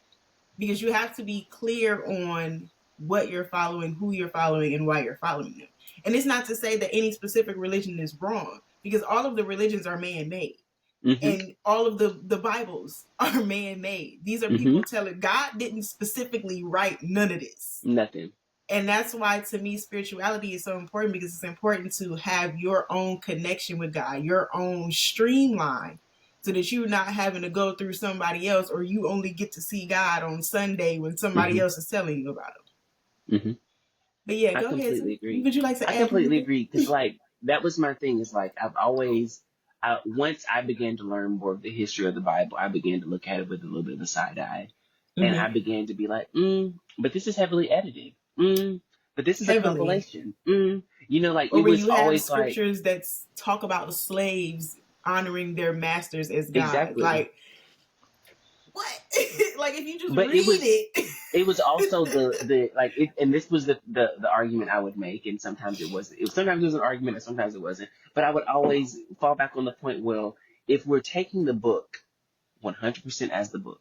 [SPEAKER 2] because you have to be clear on what you're following, who you're following, and why you're following them. And it's not to say that any specific religion is wrong, because all of the religions are man-made.
[SPEAKER 1] Mm-hmm.
[SPEAKER 2] And all of the Bibles are man-made. These are people telling, God didn't specifically write none of this.
[SPEAKER 1] Nothing.
[SPEAKER 2] And that's why, to me, spirituality is so important, because it's important to have your own connection with God, your own streamline, so that you're not having to go through somebody else, or you only get to see God on Sunday when somebody else is telling you about him.
[SPEAKER 1] Mm-hmm.
[SPEAKER 2] But yeah,
[SPEAKER 1] I
[SPEAKER 2] go ahead.
[SPEAKER 1] completely agree.
[SPEAKER 2] Would you like to
[SPEAKER 1] I
[SPEAKER 2] add
[SPEAKER 1] completely
[SPEAKER 2] anything?
[SPEAKER 1] agree, because like that was my thing. Is like I've always, once I began to learn more of the history of the Bible, I began to look at it with a little bit of a side eye, and I began to be like, but this is heavily edited. But this is a
[SPEAKER 2] Heavily.
[SPEAKER 1] compilation. You know, like
[SPEAKER 2] Or
[SPEAKER 1] it
[SPEAKER 2] where
[SPEAKER 1] was
[SPEAKER 2] you have
[SPEAKER 1] always like
[SPEAKER 2] scriptures that talk about slaves honoring their masters as God.
[SPEAKER 1] exactly.
[SPEAKER 2] Like, what? Like, if you just
[SPEAKER 1] But
[SPEAKER 2] read
[SPEAKER 1] it was also the like it, and this was the argument I would make, and sometimes it was sometimes it was an argument and sometimes it wasn't. But I would always fall back on the point, well, if we're taking the book 100% as the book,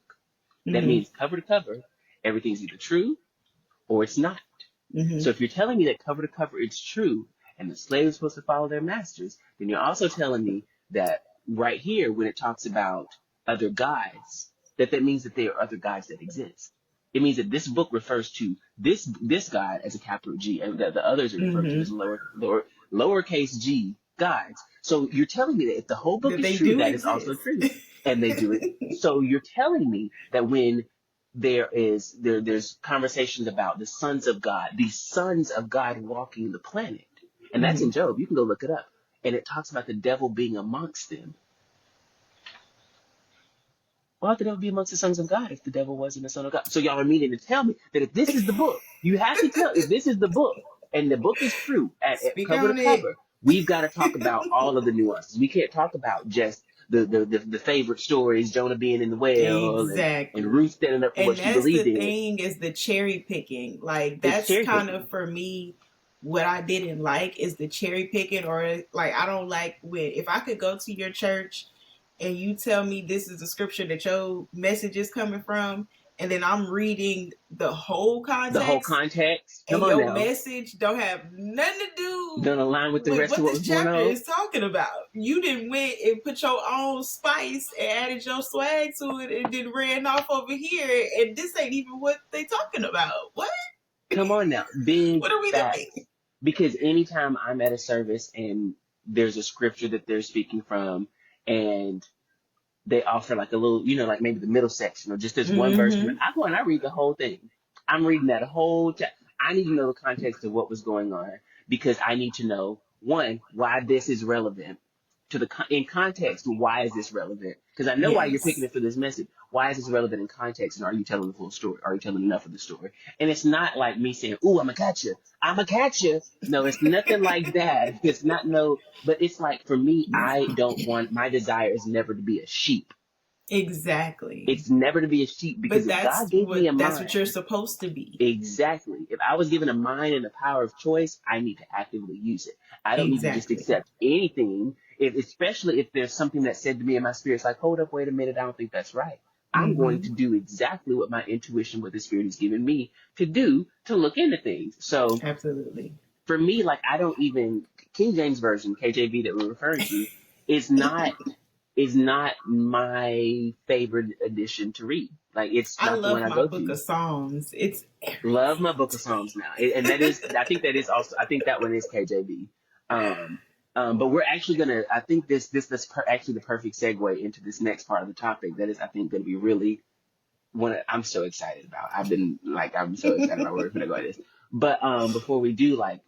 [SPEAKER 1] that means cover to cover, everything's either true or it's not. So if you're telling me that cover to cover it's true, and the slave is supposed to follow their masters, then you're also telling me that right here, when it talks about other gods, that means that there are other gods that exist. It means that this book refers to this God as a capital G, and that the others are referred to as lowercase g gods. So you're telling me that if the whole book is true, that is also true, and they do it. So you're telling me that when there's conversations about the sons of God walking the planet, and that's in Job. You can go look it up, and it talks about the devil being amongst them. Why would the devil be amongst the sons of God if the devil wasn't a son of God? So y'all are meaning to tell me that if this is the book, you have to tell, if this is the book, and the book is true, at cover to cover, we've got to talk about all of the nuances. We can't talk about just the favorite stories, Jonah being in the well, and Ruth standing up for what she believed in.
[SPEAKER 2] And that's the thing, is the cherry picking. Like, that's kind of, for me, what I didn't like is the cherry picking, or like, I don't like when, if I could go to your church and you tell me this is the scripture that your message is coming from, and then I'm reading the whole context.
[SPEAKER 1] Come
[SPEAKER 2] and
[SPEAKER 1] on
[SPEAKER 2] your
[SPEAKER 1] now.
[SPEAKER 2] Message don't have nothing to do,
[SPEAKER 1] don't align with the rest of what
[SPEAKER 2] this chapter is talking about. You didn't went and put your own spice and added your swag to it, and then ran off over here, and this ain't even what they talking about. What?
[SPEAKER 1] Come on now. Big
[SPEAKER 2] what are we
[SPEAKER 1] facts.
[SPEAKER 2] doing?
[SPEAKER 1] Because anytime I'm at a service and there's a scripture that they're speaking from, and they offer like a little, you know, like maybe the middle section or just this one verse, I go and I read the whole thing. I'm reading that whole I need to know the context of what was going on, because I need to know, one, why this is relevant to in context. Why is this relevant? Because I know why you're picking it for this message. Why is this relevant in context? And are you telling the full story? Are you telling enough of the story? And it's not like me saying, "Ooh, I'm gonna catch you. I'm gonna catch you." No, it's nothing like that. It's not no. But it's like for me, I don't want my desire is never to be a sheep.
[SPEAKER 2] Exactly.
[SPEAKER 1] It's never to be a sheep because
[SPEAKER 2] But
[SPEAKER 1] if God gave me a
[SPEAKER 2] that's what you're
[SPEAKER 1] mind,
[SPEAKER 2] supposed to be.
[SPEAKER 1] exactly. If I was given a mind and the power of choice, I need to actively use it. I don't need to just
[SPEAKER 2] Exactly.
[SPEAKER 1] accept anything, especially if there's something that's said to me in my spirit. It's like, hold up, wait a minute, I don't think that's right. I'm going to
[SPEAKER 2] Mm-hmm.
[SPEAKER 1] do exactly what my intuition, what the spirit has given me to do to look into things. So
[SPEAKER 2] Absolutely.
[SPEAKER 1] for me, like I don't even King James Version, KJV that we're referring to, is not is not my favorite edition to read. Like it's
[SPEAKER 2] I
[SPEAKER 1] not the one
[SPEAKER 2] love
[SPEAKER 1] I
[SPEAKER 2] my
[SPEAKER 1] go
[SPEAKER 2] book
[SPEAKER 1] to.
[SPEAKER 2] of Psalms. It's
[SPEAKER 1] Love my
[SPEAKER 2] everything
[SPEAKER 1] book
[SPEAKER 2] to
[SPEAKER 1] of
[SPEAKER 2] me.
[SPEAKER 1] Psalms now, and that is I think that is also I think that one is KJV. Um, but we're actually gonna I think actually the perfect segue into this next part of the topic that is I think gonna be really I'm so excited about. I'm so excited about where we're gonna go with this. But before we do, like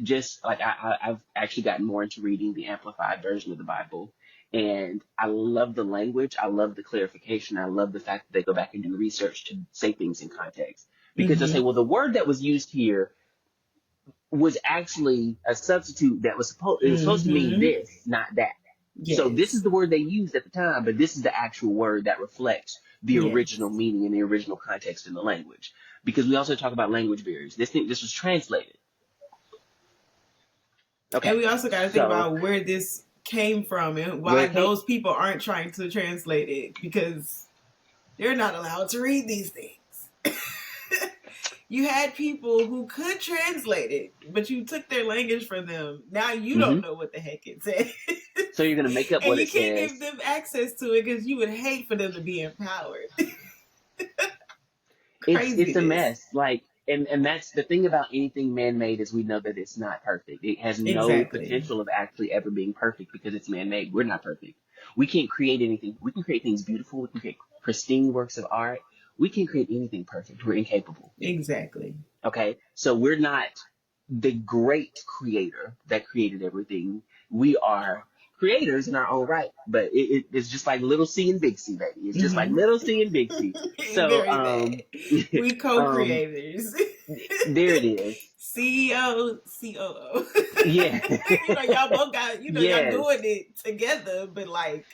[SPEAKER 1] just like I've actually gotten more into reading the amplified version of the Bible, and I love the language. I love the clarification. I love the fact that they go back and do research to say things in context because they'll say,
[SPEAKER 2] Mm-hmm.
[SPEAKER 1] well, the word that was used here was actually a substitute that was supposed to mean
[SPEAKER 2] Mm-hmm.
[SPEAKER 1] this, not that. So this is
[SPEAKER 2] Yes.
[SPEAKER 1] the word they used at the time, but this is the actual word that reflects the original
[SPEAKER 2] Yes.
[SPEAKER 1] meaning and the original context in the language. Because we also talk about language barriers. This was translated.
[SPEAKER 2] And
[SPEAKER 1] Okay,
[SPEAKER 2] we also got to think
[SPEAKER 1] so
[SPEAKER 2] about where this came from and
[SPEAKER 1] where
[SPEAKER 2] why
[SPEAKER 1] it came,
[SPEAKER 2] those people aren't trying to translate it because they're not allowed to read these things. You had people who could translate it, but you took their language from them. Now you
[SPEAKER 1] hmm
[SPEAKER 2] don't know what the heck it says.
[SPEAKER 1] so you're gonna make up
[SPEAKER 2] And
[SPEAKER 1] what
[SPEAKER 2] you
[SPEAKER 1] it
[SPEAKER 2] can't give
[SPEAKER 1] says.
[SPEAKER 2] them access to it because you would hate for them to be empowered.
[SPEAKER 1] It's a
[SPEAKER 2] Craziness.
[SPEAKER 1] mess. Like and that's the thing about anything man made is we know that it's not perfect. It has no
[SPEAKER 2] Exactly.
[SPEAKER 1] potential of actually ever being perfect because it's man made. We're not perfect. We can't create anything. We can create things beautiful. We can create pristine works of art. We can create anything perfect. We're incapable.
[SPEAKER 2] Exactly.
[SPEAKER 1] Okay? So we're not the great creator that created everything. We are creators in our own right. But it's just like little C and big C, baby. It's just like
[SPEAKER 2] Mm-hmm.
[SPEAKER 1] little C and big C. So
[SPEAKER 2] Very bad. We
[SPEAKER 1] um
[SPEAKER 2] co-creators.
[SPEAKER 1] there it is.
[SPEAKER 2] CEO, COO.
[SPEAKER 1] Yeah.
[SPEAKER 2] Y'all both got, y'all
[SPEAKER 1] Yes.
[SPEAKER 2] doing it together, but like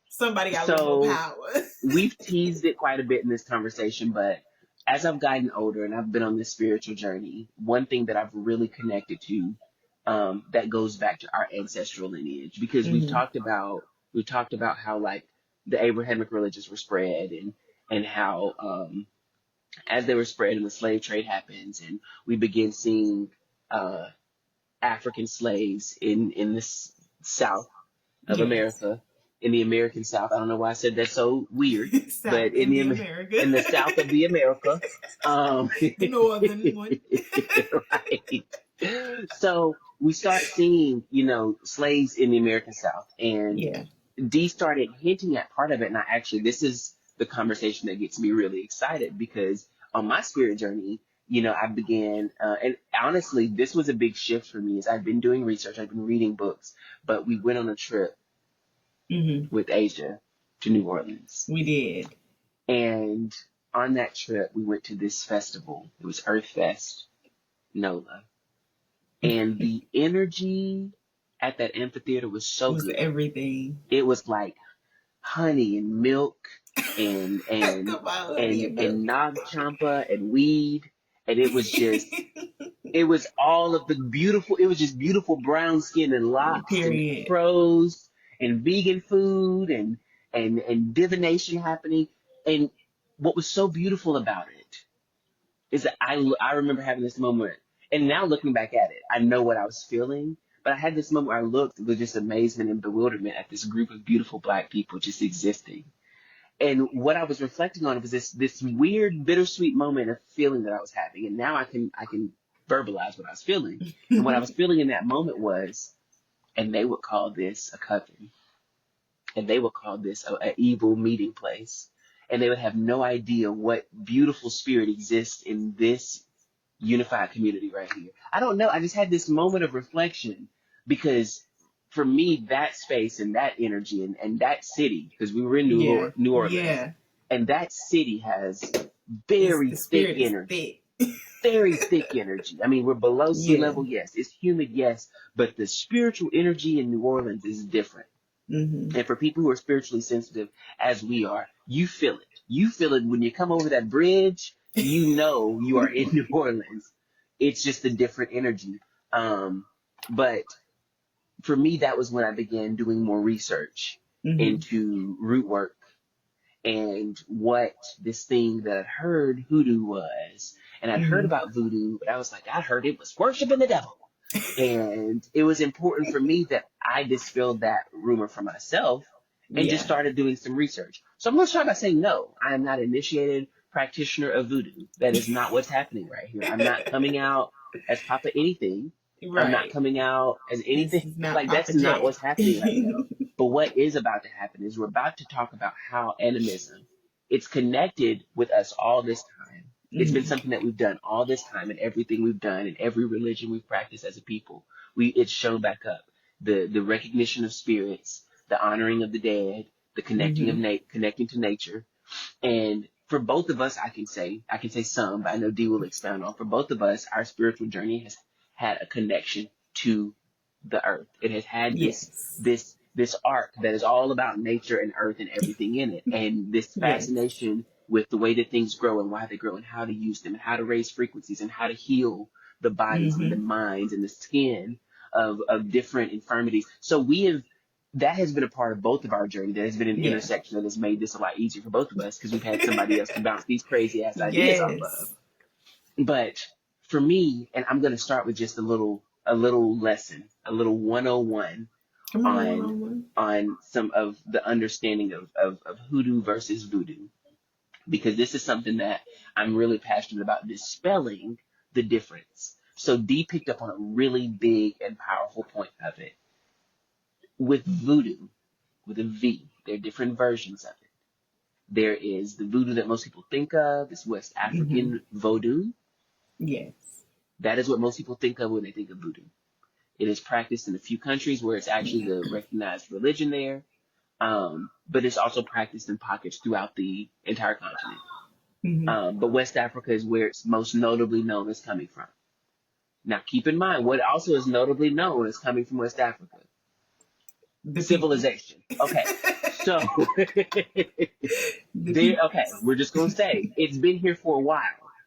[SPEAKER 2] somebody got a little more
[SPEAKER 1] So
[SPEAKER 2] power.
[SPEAKER 1] we've teased it quite a bit in this conversation, but as I've gotten older and I've been on this spiritual journey, one thing that I've really connected to that goes back to our ancestral lineage because
[SPEAKER 2] Mm-hmm.
[SPEAKER 1] we've talked about how like the Abrahamic religions were spread and how as they were spread and the slave trade happens and we begin seeing uh, African slaves in the South of
[SPEAKER 2] Yes.
[SPEAKER 1] America, in the American South. I don't know why I said that's so weird,
[SPEAKER 2] South
[SPEAKER 1] but in
[SPEAKER 2] India America.
[SPEAKER 1] in the South of the America,
[SPEAKER 2] The northern one.
[SPEAKER 1] right. So we start seeing, slaves in the American South, and
[SPEAKER 2] Yeah.
[SPEAKER 1] Dee started hinting at part of it, and this is the conversation that gets me really excited because on my spirit journey, I began, and honestly, this was a big shift for me. As I've been doing research, I've been reading books, but we went on a trip
[SPEAKER 2] Mm-hmm.
[SPEAKER 1] with Asia to New Orleans,
[SPEAKER 2] We did.
[SPEAKER 1] and on that trip, we went to this festival. It was Earth Fest, NOLA, and the energy at that amphitheater was
[SPEAKER 2] It
[SPEAKER 1] so
[SPEAKER 2] was
[SPEAKER 1] good.
[SPEAKER 2] everything.
[SPEAKER 1] It was like honey and milk and and
[SPEAKER 2] Come on, honey
[SPEAKER 1] and
[SPEAKER 2] and
[SPEAKER 1] and
[SPEAKER 2] milk.
[SPEAKER 1] Nag Champa and weed, and it was all of the beautiful. It was just beautiful brown skin and locks and
[SPEAKER 2] Period.
[SPEAKER 1] afros and vegan food and divination happening. And what was so beautiful about it is that I remember having this moment, and now looking back at it, I know what I was feeling. But I had this moment where I looked with just amazement and bewilderment at this group of beautiful black people just existing. And what I was reflecting on was this weird bittersweet moment of feeling that I was having. And now I can verbalize what I was feeling. And what I was feeling in that moment was, and they would call this a coven, and they would call this a evil meeting place, and they would have no idea what beautiful spirit exists in this unified community right here. I don't know. I just had this moment of reflection because for me, that space and that energy and that city, because we were in
[SPEAKER 2] Yeah.
[SPEAKER 1] New Orleans,
[SPEAKER 2] Yeah.
[SPEAKER 1] And that city has
[SPEAKER 2] The
[SPEAKER 1] very thick
[SPEAKER 2] spirit is
[SPEAKER 1] energy.
[SPEAKER 2] thick.
[SPEAKER 1] Very thick energy. I mean, we're below sea
[SPEAKER 2] Yeah.
[SPEAKER 1] level, yes. It's humid, yes. But the spiritual energy in New Orleans is different.
[SPEAKER 2] Mm-hmm.
[SPEAKER 1] And for people who are spiritually sensitive, as we are, you feel it. You feel it when you come over that bridge. You know you are in New Orleans. It's just a different energy. But for me, that was when I began doing more research
[SPEAKER 2] Mm-hmm.
[SPEAKER 1] into root work and what this thing that I'd heard hoodoo was. And I'd heard
[SPEAKER 2] Mm-hmm.
[SPEAKER 1] about voodoo, but I was like, I heard it was worshiping the devil. And it was important for me that I dispelled that rumor for myself and just
[SPEAKER 2] Yeah.
[SPEAKER 1] started doing some research. So I'm going to start by saying, no, I am not an initiated practitioner of voodoo. That is not what's happening right here. I'm not coming out as Papa anything. I'm not
[SPEAKER 2] Right.
[SPEAKER 1] coming out as
[SPEAKER 2] This
[SPEAKER 1] anything.
[SPEAKER 2] is not
[SPEAKER 1] Like,
[SPEAKER 2] Papa
[SPEAKER 1] that's not
[SPEAKER 2] J.
[SPEAKER 1] what's happening right now. But what is about to happen is we're about to talk about how animism, it's connected with us all this time. It's been
[SPEAKER 2] Mm-hmm.
[SPEAKER 1] something that we've done all this time, and everything we've done and every religion we've practiced as a people. It's shown back up. The recognition of spirits, the honoring of the dead, the connecting
[SPEAKER 2] Mm-hmm.
[SPEAKER 1] connecting to nature. And for both of us, I can say some, but I know Dee will expound on. For both of us, our spiritual journey has had a connection to the earth. It has had
[SPEAKER 2] Yes.
[SPEAKER 1] this arc that is all about nature and earth and everything in it, and this
[SPEAKER 2] Yes.
[SPEAKER 1] fascination with the way that things grow and why they grow and how to use them and how to raise frequencies and how to heal the bodies and the
[SPEAKER 2] Mm-hmm.
[SPEAKER 1] minds and the skin of different infirmities. So we have that has been a part of both of our journey. That has been an
[SPEAKER 2] Yeah.
[SPEAKER 1] intersection that has made this a lot easier for both of us because we've had somebody else to bounce these crazy ass ideas off of.
[SPEAKER 2] Yes.
[SPEAKER 1] But for me, and I'm going to start with just a little lesson, a little 101
[SPEAKER 2] Come on, one
[SPEAKER 1] on
[SPEAKER 2] on one.
[SPEAKER 1] some of the understanding of hoodoo versus voodoo, because this is something that I'm really passionate about dispelling the difference. So D picked up on a really big and powerful point of it. With voodoo, with a V, there are different versions of it. There is the voodoo that most people think of, this West
[SPEAKER 2] Mm-hmm.
[SPEAKER 1] African Vodou.
[SPEAKER 2] Yes.
[SPEAKER 1] That is what most people think of when they think of voodoo. It is practiced in a few countries where it's actually the recognized religion there, but it's also practiced in pockets throughout the entire continent.
[SPEAKER 2] Mm-hmm.
[SPEAKER 1] But West Africa is where it's most notably known as coming from. Now, keep in mind what also is notably known as coming from West Africa:
[SPEAKER 2] The people.
[SPEAKER 1] civilization. Okay, so
[SPEAKER 2] The
[SPEAKER 1] there.
[SPEAKER 2] people.
[SPEAKER 1] Okay, we're just gonna say it's been here for a while.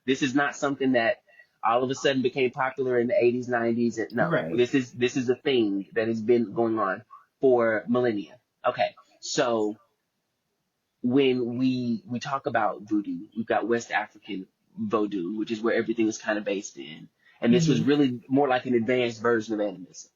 [SPEAKER 1] This is not something that all of a sudden became popular in the 80s, 90s. No,
[SPEAKER 2] Right.
[SPEAKER 1] this is a thing that has been going on for millennia. Okay, so when we talk about voodoo, we've got West African Vodou, which is where everything is kind of based in. And this was
[SPEAKER 2] Mm-hmm.
[SPEAKER 1] really more like an advanced version of animism.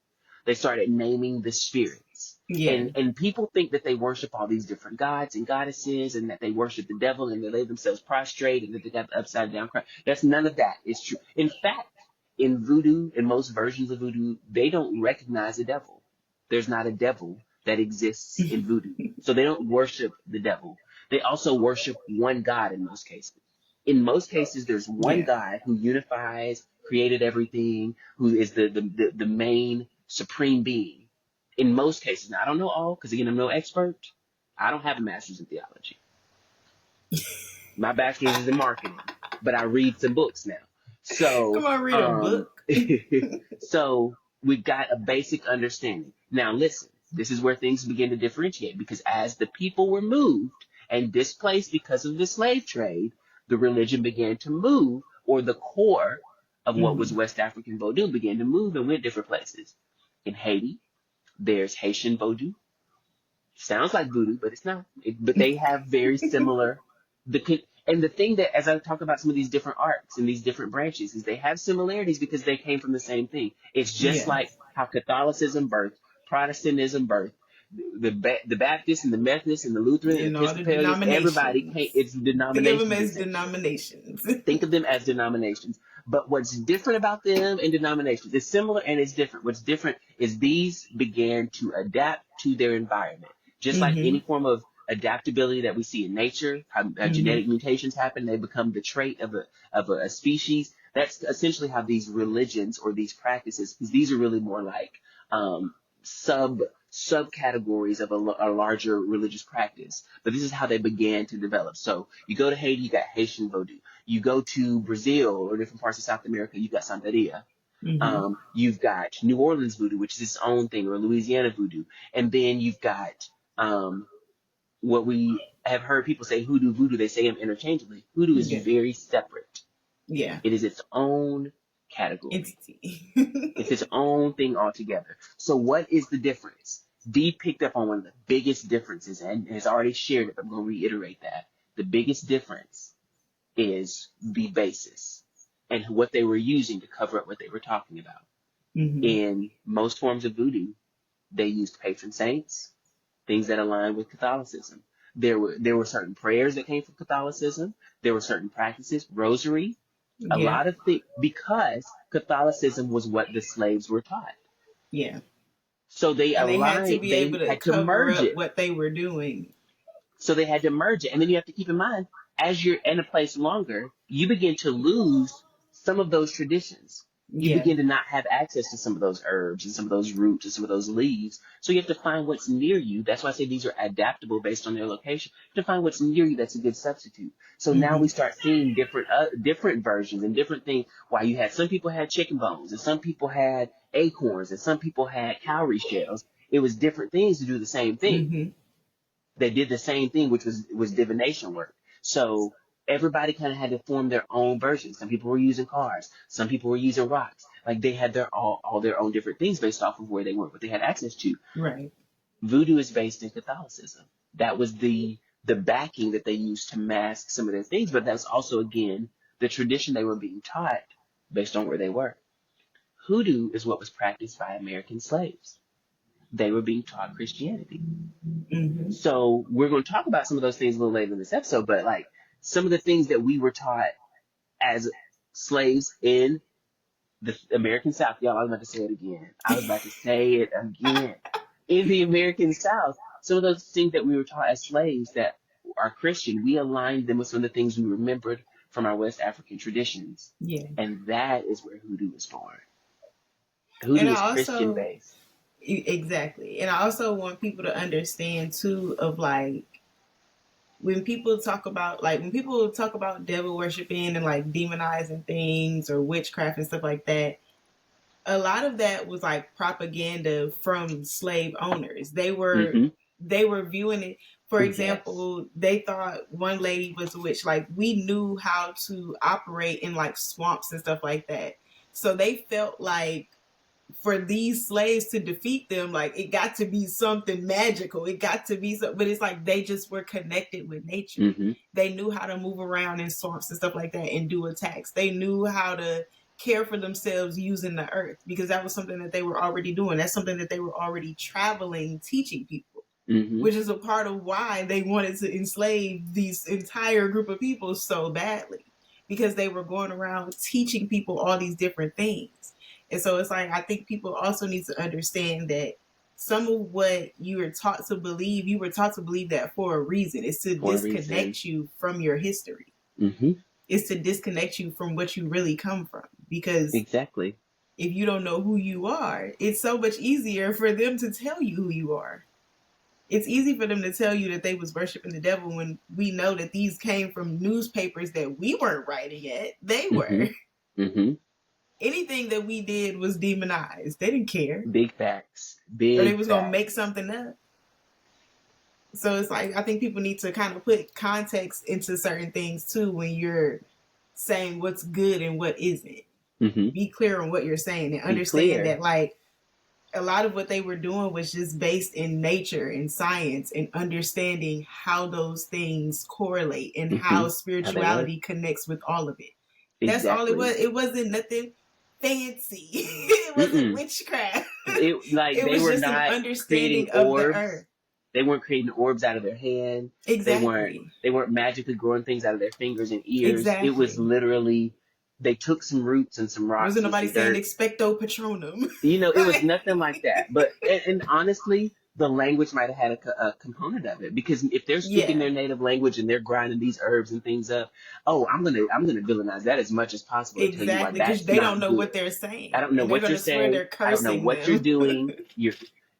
[SPEAKER 1] They started naming the spirits.
[SPEAKER 2] Yeah.
[SPEAKER 1] And people think that they worship all these different gods and goddesses and that they worship the devil and they lay themselves prostrate and that they got the upside down crown. That's none of that is true. In fact, in voodoo, in most versions of voodoo, they don't recognize the devil. There's not a devil that exists in voodoo. So they don't worship the devil. They also worship one God in most cases. In most cases, there's one
[SPEAKER 2] Yeah.
[SPEAKER 1] God who unifies, created everything, who is the main supreme being. In most cases, now I don't know all, because again, I'm no expert. I don't have a master's in theology. My bachelor's is in marketing, but I read some books now.
[SPEAKER 2] Come
[SPEAKER 1] So,
[SPEAKER 2] on, read a book.
[SPEAKER 1] so we've got a basic understanding. Now, listen, this is where things begin to differentiate because as the people were moved and displaced because of the slave trade, the religion began to move, or the core of what was
[SPEAKER 2] Mm-hmm.
[SPEAKER 1] West African Vodou began to move and went different places. In Haiti, there's Haitian Vodou. Sounds like voodoo, but it's not. But they have very similar and the thing that, as I talk about some of these different arcs and these different branches, is they have similarities because they came from the same thing. It's just
[SPEAKER 2] Yeah.
[SPEAKER 1] like how Catholicism birthed, Protestantism birthed, the Baptists and the Methodists and the Lutheran and
[SPEAKER 2] In all the
[SPEAKER 1] Episcopalians. Everybody came.
[SPEAKER 2] denominations.
[SPEAKER 1] It's
[SPEAKER 2] Think of them
[SPEAKER 1] denominations
[SPEAKER 2] as
[SPEAKER 1] essentially.
[SPEAKER 2] denominations.
[SPEAKER 1] Think of them as denominations. But what's different about them and denominations is similar and it's different. What's different is these began to adapt to their environment. Just like
[SPEAKER 2] Mm-hmm.
[SPEAKER 1] any form of adaptability that we see in nature, how
[SPEAKER 2] Mm-hmm.
[SPEAKER 1] genetic mutations happen, they become the trait of a species. That's essentially how these religions or these practices, because these are really more like sub subcategories of a larger religious practice. But this is how they began to develop. So you go to Haiti, you got Haitian Vodou. You go to Brazil or different parts of South America, you got Santeria.
[SPEAKER 2] Mm-hmm.
[SPEAKER 1] You've got New Orleans voodoo, which is its own thing, or Louisiana voodoo. And then you've got what we have heard people say hoodoo, voodoo. They say them interchangeably. Hoodoo is
[SPEAKER 2] Yeah.
[SPEAKER 1] very separate.
[SPEAKER 2] Yeah.
[SPEAKER 1] It is its own category.
[SPEAKER 2] Entity.
[SPEAKER 1] It's its own thing altogether. So what is the difference? Dee picked up on one of the biggest differences and has already shared it, but I'm going to reiterate that. The biggest difference is the basis and what they were using to cover up what they were talking about.
[SPEAKER 2] Mm-hmm.
[SPEAKER 1] In most forms of voodoo, they used patron saints, things that align with Catholicism. There were certain prayers that came from Catholicism. There were certain practices, rosary, a
[SPEAKER 2] Yeah.
[SPEAKER 1] lot of things, because Catholicism was what the slaves were taught.
[SPEAKER 2] Yeah.
[SPEAKER 1] So they
[SPEAKER 2] And they had to
[SPEAKER 1] aligned,
[SPEAKER 2] be
[SPEAKER 1] they
[SPEAKER 2] able to
[SPEAKER 1] had to
[SPEAKER 2] cover
[SPEAKER 1] merge
[SPEAKER 2] up
[SPEAKER 1] it.
[SPEAKER 2] what they were doing.
[SPEAKER 1] So they had to merge it. And then you have to keep in mind, as you're in a place longer, you begin to lose some of those traditions. You
[SPEAKER 2] Yeah.
[SPEAKER 1] begin to not have access to some of those herbs and some of those roots and some of those leaves. So you have to find what's near you. That's why I say these are adaptable based on their location. You have to find what's near you that's a good substitute. So now
[SPEAKER 2] Mm-hmm.
[SPEAKER 1] we start seeing different versions and different things. Why you had some people had chicken bones and some people had acorns and some people had cowrie shells. It was different things to do the same thing.
[SPEAKER 2] Mm-hmm.
[SPEAKER 1] They did the same thing, which was divination work. So everybody kind of had to form their own version. Some people were using cards. Some people were using rocks. Like they had all their own different things based off of where they were, what they had access to.
[SPEAKER 2] Right.
[SPEAKER 1] Voodoo is based in Catholicism. That was the backing that they used to mask some of their things, but that's also again the tradition they were being taught based on where they were. Hoodoo is what was practiced by American slaves. They were being taught Christianity.
[SPEAKER 2] Mm-hmm.
[SPEAKER 1] So we're going to talk about some of those things a little later in this episode, but like some of the things that we were taught as slaves in the American South. Y'all, I was about to say it again. I was about to say it again. In the American South, some of those things that we were taught as slaves that are Christian, we aligned them with some of the things we remembered from our West African traditions.
[SPEAKER 2] Yeah.
[SPEAKER 1] And that is where hoodoo was born.
[SPEAKER 2] And
[SPEAKER 1] Hoodoo is
[SPEAKER 2] I
[SPEAKER 1] Christian
[SPEAKER 2] also
[SPEAKER 1] based.
[SPEAKER 2] exactly. And I also want people to understand too of like when people talk about devil worshiping and like demonizing things or witchcraft and stuff like that, a lot of that was like propaganda from slave owners. They were viewing it. For example, they thought one lady was a witch. Like we knew how to operate in like swamps and stuff like that. So they felt like for these slaves to defeat them, like it got to be something magical. It got to be something, but it's like they just were connected with nature.
[SPEAKER 1] Mm-hmm.
[SPEAKER 2] They knew how to move around in swamps and stuff like that and do attacks. They knew how to care for themselves using the earth because that was something that they were already doing. That's something that they were already traveling, teaching people, which is a part of why they wanted to enslave these entire group of people so badly because they were going around teaching people all these different things. And so it's like, I think people also need to understand that some of what you were taught to believe, you were taught to believe that for a reason. It's to disconnect you from your history.
[SPEAKER 1] Mm-hmm.
[SPEAKER 2] It's to disconnect you from what you really come from. Because
[SPEAKER 1] exactly,
[SPEAKER 2] if you don't know who you are, it's so much easier for them to tell you who you are. It's easy for them to tell you that they was worshiping the devil when we know that these came from newspapers that we weren't writing yet. They were.
[SPEAKER 1] Mm-hmm.
[SPEAKER 2] Anything that we did was demonized. They didn't care.
[SPEAKER 1] Big facts. Big
[SPEAKER 2] or they was
[SPEAKER 1] facts.
[SPEAKER 2] going to make something up. So it's like, I think people need to kind of put context into certain things too when you're saying what's good and what isn't.
[SPEAKER 1] Mm-hmm.
[SPEAKER 2] Be clear on what you're saying and understand that like a lot of what they were doing was just based in nature and science and understanding how those things correlate and how spirituality connects with all of it. That's all it was. It wasn't nothing fancy. It wasn't witchcraft.
[SPEAKER 1] It
[SPEAKER 2] was
[SPEAKER 1] were
[SPEAKER 2] just
[SPEAKER 1] not
[SPEAKER 2] an understanding of the earth.
[SPEAKER 1] They weren't creating orbs out of their hand.
[SPEAKER 2] Exactly.
[SPEAKER 1] They weren't magically growing things out of their fingers and ears.
[SPEAKER 2] Exactly.
[SPEAKER 1] It was literally they took some roots and some rocks.
[SPEAKER 2] Wasn't nobody saying expecto patronum?
[SPEAKER 1] It was nothing like that. But and honestly, the language might have had a component of it because if they're speaking their native language and they're grinding these herbs and things up, I'm gonna villainize that as much as possible.
[SPEAKER 2] Exactly, because they don't know what they're saying.
[SPEAKER 1] I don't know what you're saying. I don't know what you're doing.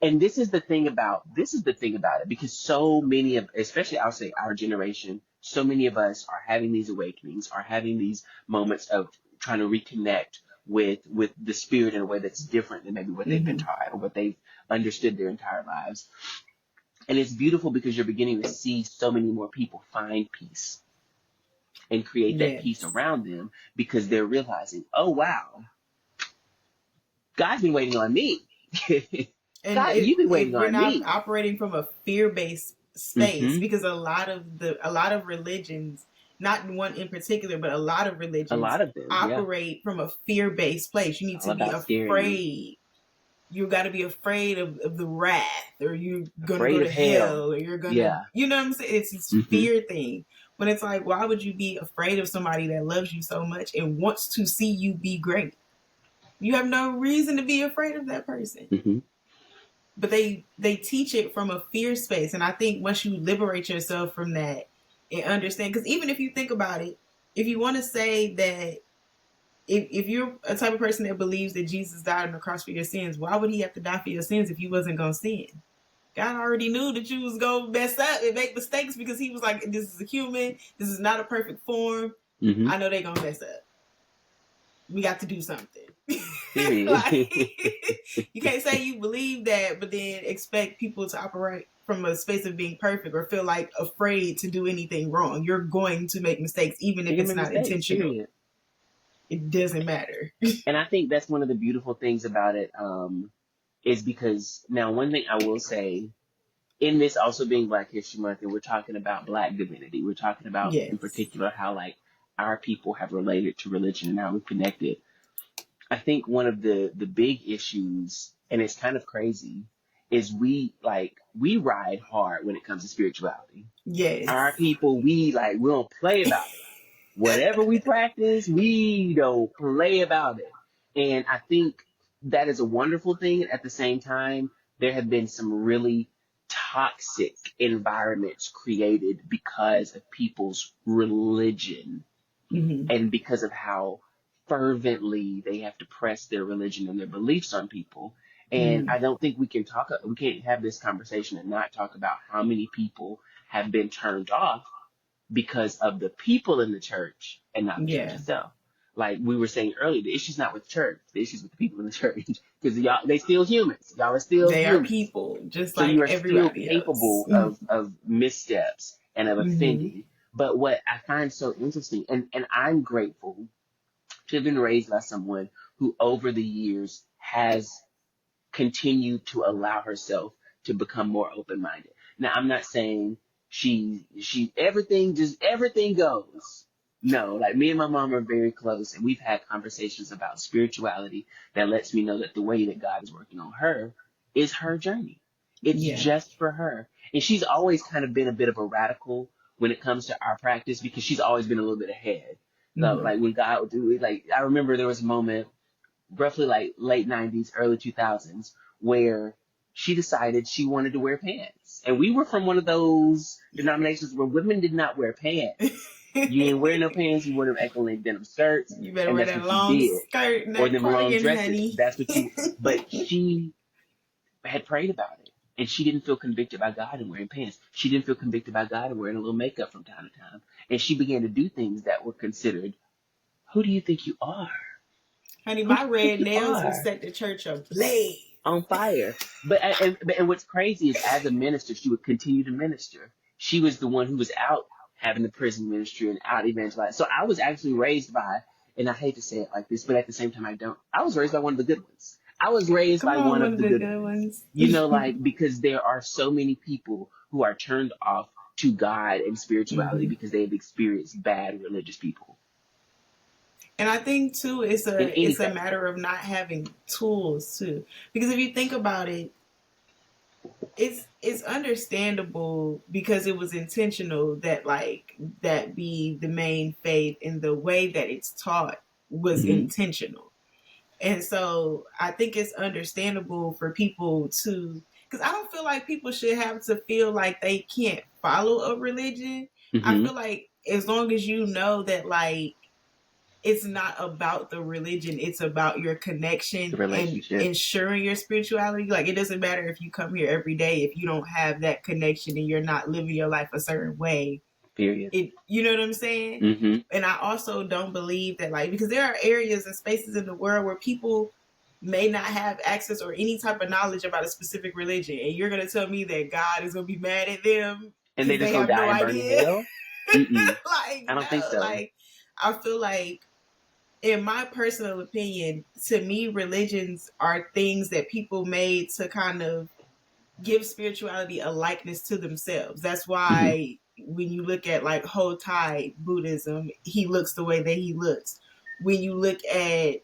[SPEAKER 1] And this is the thing about it, because so many of, especially I'll say our generation, so many of us are having these awakenings, are having these moments of trying to reconnect with the spirit in a way that's different than maybe what they've been
[SPEAKER 2] Mm-hmm.
[SPEAKER 1] taught or what they've understood their entire lives. And it's beautiful because you're beginning to see so many more people find peace and create that peace
[SPEAKER 2] Yes.
[SPEAKER 1] around them, because they're realizing, oh wow, God's been waiting on me.
[SPEAKER 2] And
[SPEAKER 1] God, you've been
[SPEAKER 2] if
[SPEAKER 1] waiting
[SPEAKER 2] we're
[SPEAKER 1] on
[SPEAKER 2] not
[SPEAKER 1] me.
[SPEAKER 2] operating from a fear-based space,
[SPEAKER 1] Hmm.
[SPEAKER 2] because a lot of religions, not one in particular, but a lot of
[SPEAKER 1] A
[SPEAKER 2] religions
[SPEAKER 1] lot of them, yeah.
[SPEAKER 2] operate from a fear-based place. You
[SPEAKER 1] It's
[SPEAKER 2] need
[SPEAKER 1] all
[SPEAKER 2] to be
[SPEAKER 1] about scaring you.
[SPEAKER 2] afraid. You got to be afraid of the wrath, or you're gonna go
[SPEAKER 1] Afraid
[SPEAKER 2] to
[SPEAKER 1] of hell.
[SPEAKER 2] hell, or you're gonna,
[SPEAKER 1] Yeah.
[SPEAKER 2] you know what I'm saying? It's this
[SPEAKER 1] Hmm.
[SPEAKER 2] fear thing. When it's like, why would you be afraid of somebody that loves you so much and wants to see you be great? You have no reason to be afraid of that person.
[SPEAKER 1] Hmm.
[SPEAKER 2] But they teach it from a fear space, and I think once you liberate yourself from that and understand, because even if you think about it, if you want to say that, if you're a type of person that believes that Jesus died on the cross for your sins, why would he have to die for your sins if you wasn't gonna sin? God already knew that you was gonna mess up and make mistakes, because he was like, this is a human, this is not a perfect form.
[SPEAKER 1] Hmm.
[SPEAKER 2] I know they gonna mess up. We got to do something. Like,
[SPEAKER 1] Period.
[SPEAKER 2] you can't say you believe that, but then expect people to operate from a space of being perfect or feel like afraid to do anything wrong. You're going to make mistakes, even if
[SPEAKER 1] You're gonna
[SPEAKER 2] it's
[SPEAKER 1] make
[SPEAKER 2] not
[SPEAKER 1] mistakes.
[SPEAKER 2] intentional.
[SPEAKER 1] Period.
[SPEAKER 2] It doesn't matter.
[SPEAKER 1] And I think that's one of the beautiful things about it, is because now one thing I will say, in this also being Black History Month, and we're talking about Black divinity, we're talking about in
[SPEAKER 2] Yes.
[SPEAKER 1] particular how like our people have related to religion and how we connected. I think one of the big issues, and it's kind of crazy, is we ride hard when it comes to spirituality. Our
[SPEAKER 2] Yes.
[SPEAKER 1] people, we don't play about it. Whatever we practice, we don't play about it. And I think that is a wonderful thing. At the same time, there have been some really toxic environments created because of people's religion
[SPEAKER 2] Mm-hmm.
[SPEAKER 1] and because of how fervently they have to press their religion and their beliefs on people. And
[SPEAKER 2] Mm-hmm.
[SPEAKER 1] I don't think we can't have this conversation and not talk about how many people have been turned off because of the people in the church and not the church
[SPEAKER 2] Yeah.
[SPEAKER 1] itself. Like we were saying earlier, the issue's not with the church, the issue's with the people in the church. Because y'all, they still humans. Y'all are still
[SPEAKER 2] They are
[SPEAKER 1] humans.
[SPEAKER 2] people, just
[SPEAKER 1] So you
[SPEAKER 2] like
[SPEAKER 1] are still
[SPEAKER 2] everybody else.
[SPEAKER 1] capable of missteps and of
[SPEAKER 2] Mm-hmm.
[SPEAKER 1] offending. But what I find so interesting, and I'm grateful to have been raised by someone who over the years has continued to allow herself to become more open minded. Now I'm not saying she everything goes. No, like me and my mom are very close, and we've had conversations about spirituality that lets me know that the way that God is working on her is her journey. It's
[SPEAKER 2] Yeah.
[SPEAKER 1] just for her. And she's always kind of been a bit of a radical when it comes to our practice, because she's always been a little bit ahead. So,
[SPEAKER 2] Mm-hmm.
[SPEAKER 1] like when God would do it, like I remember there was a moment roughly like late 90s, early 2000s, where she decided she wanted to wear pants. And we were from one of those denominations where women did not wear pants. You didn't wear no pants, you wore them ankle length denim skirts,
[SPEAKER 2] You better
[SPEAKER 1] and
[SPEAKER 2] wear
[SPEAKER 1] that's
[SPEAKER 2] that
[SPEAKER 1] what you
[SPEAKER 2] long
[SPEAKER 1] did.
[SPEAKER 2] skirt and
[SPEAKER 1] Or
[SPEAKER 2] that
[SPEAKER 1] them long
[SPEAKER 2] cardigan,
[SPEAKER 1] dresses,
[SPEAKER 2] honey.
[SPEAKER 1] that's what you, but she had prayed about it. And she didn't feel convicted by God in wearing pants. She didn't feel convicted by God in wearing a little makeup from time to time. And she began to do things that were considered, who do you think you are?
[SPEAKER 2] Honey,
[SPEAKER 1] Who do
[SPEAKER 2] my
[SPEAKER 1] you think
[SPEAKER 2] red
[SPEAKER 1] you
[SPEAKER 2] nails will
[SPEAKER 1] are?
[SPEAKER 2] set the church ablaze.
[SPEAKER 1] On fire. And what's crazy is, as a minister, she would continue to minister. She was the one who was out having the prison ministry and out evangelizing. So I was actually raised by, and I hate to say it like this, but at the same time I don't. I was raised by one of the good ones. I was raised
[SPEAKER 2] Come
[SPEAKER 1] by
[SPEAKER 2] on,
[SPEAKER 1] one
[SPEAKER 2] one
[SPEAKER 1] of
[SPEAKER 2] of
[SPEAKER 1] the
[SPEAKER 2] the
[SPEAKER 1] good
[SPEAKER 2] good
[SPEAKER 1] ones.
[SPEAKER 2] ones.
[SPEAKER 1] You know, like, because there are so many people who are turned off to God and spirituality
[SPEAKER 2] Mm-hmm.
[SPEAKER 1] because they have experienced bad religious people
[SPEAKER 2] And I think too,
[SPEAKER 1] in any
[SPEAKER 2] it's a
[SPEAKER 1] faith.
[SPEAKER 2] matter of not having tools too. Because if you think about it, it's understandable because it was intentional that like that be the main faith, and the way that it's taught was
[SPEAKER 1] Hmm.
[SPEAKER 2] intentional. And so I think it's understandable for people to, because I don't feel like people should have to feel like they can't follow a religion. I
[SPEAKER 1] Hmm.
[SPEAKER 2] feel like as long as you know that like it's not about the religion, it's about your
[SPEAKER 1] The
[SPEAKER 2] connection and
[SPEAKER 1] relationship.
[SPEAKER 2] ensuring your spirituality. Like, it doesn't matter if you come here every day, if you don't have that connection and you're not living your life a certain way.
[SPEAKER 1] Period.
[SPEAKER 2] You know what I'm saying?
[SPEAKER 1] Mm-hmm.
[SPEAKER 2] And I also don't believe that, like, because there are areas and spaces in the world where people may not have access or any type of knowledge about a specific religion, and you're gonna tell me that God is gonna be mad at them
[SPEAKER 1] And they
[SPEAKER 2] because
[SPEAKER 1] just
[SPEAKER 2] they
[SPEAKER 1] gonna
[SPEAKER 2] have
[SPEAKER 1] die
[SPEAKER 2] no
[SPEAKER 1] and burn in
[SPEAKER 2] idea.
[SPEAKER 1] hell? Mm-mm.
[SPEAKER 2] Like,
[SPEAKER 1] I don't think
[SPEAKER 2] no,
[SPEAKER 1] so.
[SPEAKER 2] like, I feel like, in my personal opinion, to me, religions are things that people made to kind of give spirituality a likeness to themselves. That's
[SPEAKER 1] Mm-hmm.
[SPEAKER 2] why when you look at like Hotai Buddhism, he looks the way that he looks. When you look at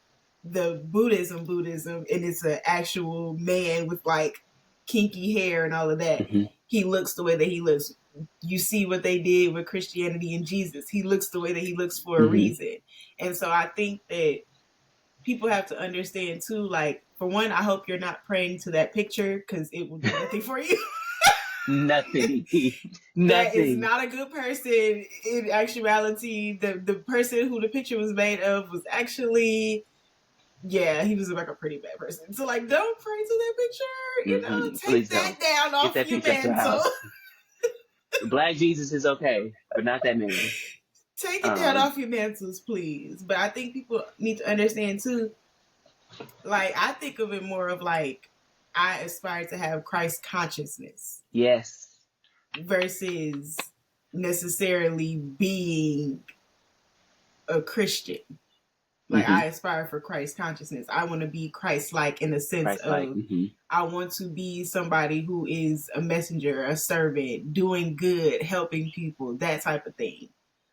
[SPEAKER 2] the Buddhism, and it's an actual man with like kinky hair and all of that,
[SPEAKER 1] Mm-hmm.
[SPEAKER 2] he looks the way that he looks. You see what they did with Christianity and Jesus. He looks the way that he looks for a
[SPEAKER 1] Mm-hmm.
[SPEAKER 2] reason. And so I think that people have to understand too, like, for one, I hope you're not praying to that picture because it will do nothing for you.
[SPEAKER 1] Nothing.
[SPEAKER 2] That is
[SPEAKER 1] Nothing.
[SPEAKER 2] not a good person. In actuality, the person who the picture was made of was actually, yeah, he was like a pretty bad person. So, like, don't pray to that picture. You know,
[SPEAKER 1] Mm-hmm.
[SPEAKER 2] take
[SPEAKER 1] Please
[SPEAKER 2] that
[SPEAKER 1] don't.
[SPEAKER 2] down
[SPEAKER 1] Get
[SPEAKER 2] off
[SPEAKER 1] that
[SPEAKER 2] your
[SPEAKER 1] picture up to the
[SPEAKER 2] mantle.
[SPEAKER 1] house. Black Jesus is okay, but not that man.
[SPEAKER 2] Take it down
[SPEAKER 1] Um,
[SPEAKER 2] off your mantles, please. But I think people need to understand too. Like, I think of it more of like, I aspire to have Christ consciousness
[SPEAKER 1] yes.
[SPEAKER 2] versus necessarily being a Christian. Like,
[SPEAKER 1] Mm-hmm.
[SPEAKER 2] I aspire for Christ consciousness. I want to be Christ-like in the sense
[SPEAKER 1] Christ-like.
[SPEAKER 2] of,
[SPEAKER 1] Mm-hmm.
[SPEAKER 2] I want to be somebody who is a messenger, a servant, doing good, helping people, that type of thing.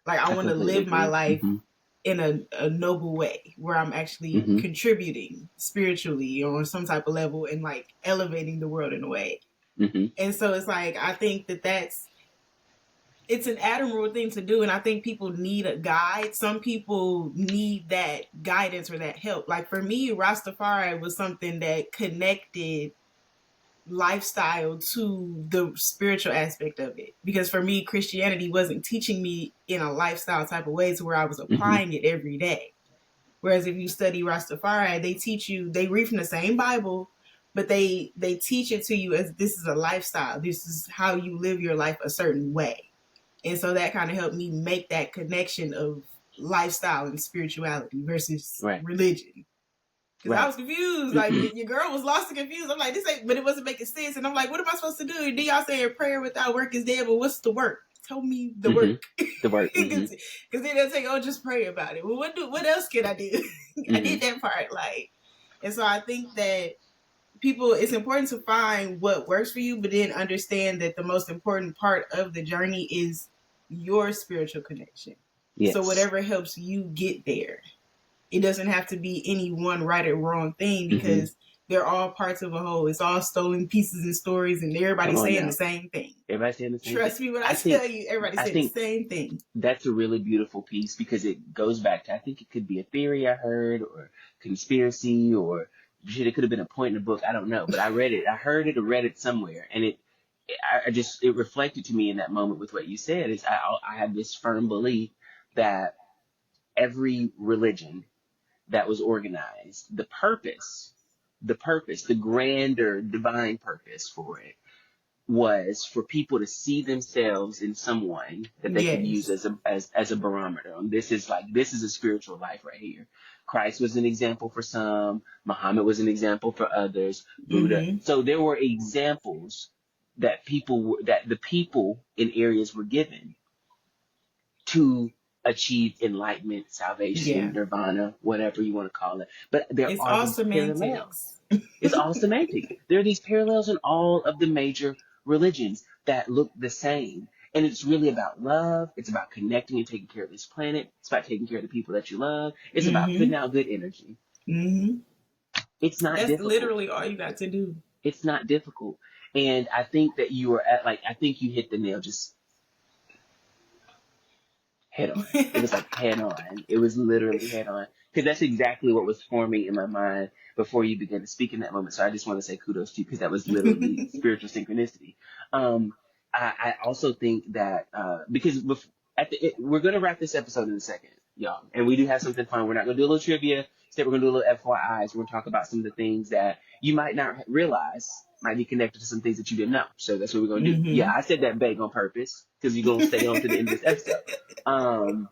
[SPEAKER 2] Like, I
[SPEAKER 1] I
[SPEAKER 2] want to
[SPEAKER 1] completely
[SPEAKER 2] live my
[SPEAKER 1] agree.
[SPEAKER 2] life
[SPEAKER 1] Mm-hmm.
[SPEAKER 2] in a noble way where I'm actually
[SPEAKER 1] Mm-hmm.
[SPEAKER 2] contributing spiritually on some type of level and like elevating the world in a way.
[SPEAKER 1] Mm-hmm.
[SPEAKER 2] And so it's like, I think that it's an admirable thing to do. And I think people need a guide. Some people need that guidance or that help. Like, for me, Rastafari was something that connected lifestyle to the spiritual aspect of it. Because for me, Christianity wasn't teaching me in a lifestyle type of way to where I was
[SPEAKER 1] Mm-hmm.
[SPEAKER 2] applying it every day. Whereas if you study Rastafari, they teach you, they read from the same Bible, but they teach it to you as this is a lifestyle. This is how you live your life a certain way. And so that kind of helped me make that connection of lifestyle and spirituality versus
[SPEAKER 1] Right.
[SPEAKER 2] religion. Because I
[SPEAKER 1] Right.
[SPEAKER 2] was confused. Like, your girl was lost and confused. I'm like, this ain't, but it wasn't making sense. And I'm like, what am I supposed to do? And then y'all saying prayer without work is dead, but what's the work? Tell me the
[SPEAKER 1] Mm-hmm.
[SPEAKER 2] work.
[SPEAKER 1] The work.
[SPEAKER 2] Because
[SPEAKER 1] Mm-hmm.
[SPEAKER 2] then they'll say, oh, just pray about it. Well, what else can I do? I
[SPEAKER 1] Mm-hmm.
[SPEAKER 2] did that part. Like, and so I think that people, it's important to find what works for you, but then understand that the most important part of the journey is your spiritual connection. So
[SPEAKER 1] Yes.
[SPEAKER 2] whatever helps you get there. It doesn't have to be any one right or wrong thing
[SPEAKER 1] Mm-hmm.
[SPEAKER 2] because they're all parts of a whole. It's all stolen pieces and stories, and
[SPEAKER 1] Come
[SPEAKER 2] everybody's
[SPEAKER 1] on
[SPEAKER 2] saying
[SPEAKER 1] now.
[SPEAKER 2] the same thing.
[SPEAKER 1] Everybody's saying the same thing.
[SPEAKER 2] Trust me when I
[SPEAKER 1] I think
[SPEAKER 2] tell you, everybody's
[SPEAKER 1] I
[SPEAKER 2] saying the
[SPEAKER 1] think
[SPEAKER 2] same thing.
[SPEAKER 1] that's a really beautiful piece because it goes back to, I think it could be a theory I heard or conspiracy or shit, it could have been a point in a book. I don't know, but I read it. I heard it or read it somewhere, and it reflected to me in that moment with what you said. Is I have this firm belief that every religion that was organized, the grander divine purpose for it was for people to see themselves in someone that they could use
[SPEAKER 2] Yes.
[SPEAKER 1] as a barometer. And this is a spiritual life right here. Christ was an example for some, Muhammad was an example for others, Buddha.
[SPEAKER 2] Mm-hmm.
[SPEAKER 1] So there were examples that the people in areas were given to achieve enlightenment, salvation,
[SPEAKER 2] Yeah.
[SPEAKER 1] nirvana, whatever you want to call it. But there
[SPEAKER 2] It's
[SPEAKER 1] are
[SPEAKER 2] all
[SPEAKER 1] these parallels.
[SPEAKER 2] semantics.
[SPEAKER 1] It's all semantic. There are these parallels in all of the major religions that look the same. And it's really about love. It's about connecting and taking care of this planet. It's about taking care of the people that you love. It's about
[SPEAKER 2] Mm-hmm.
[SPEAKER 1] putting out good energy.
[SPEAKER 2] Mm-hmm.
[SPEAKER 1] It's not
[SPEAKER 2] That's
[SPEAKER 1] difficult.
[SPEAKER 2] literally all you got to do.
[SPEAKER 1] It's not difficult. And I think that you were I think you hit the nail just head on. It was like head on. It was literally head on. Because that's exactly what was forming in my mind before you began to speak in that moment. So I just want to say kudos to you because that was literally spiritual synchronicity. I also think that because we're going to wrap this episode in a second. y'all. And we do have something fun. We're not going to do a little trivia. Instead, we're going to do a little FYIs. We're going to talk about some of the things that you might not realize might be connected to some things that you didn't know. So that's what we're going to do. Yeah, I said that vague on purpose because you're going to stay on to the end of this episode.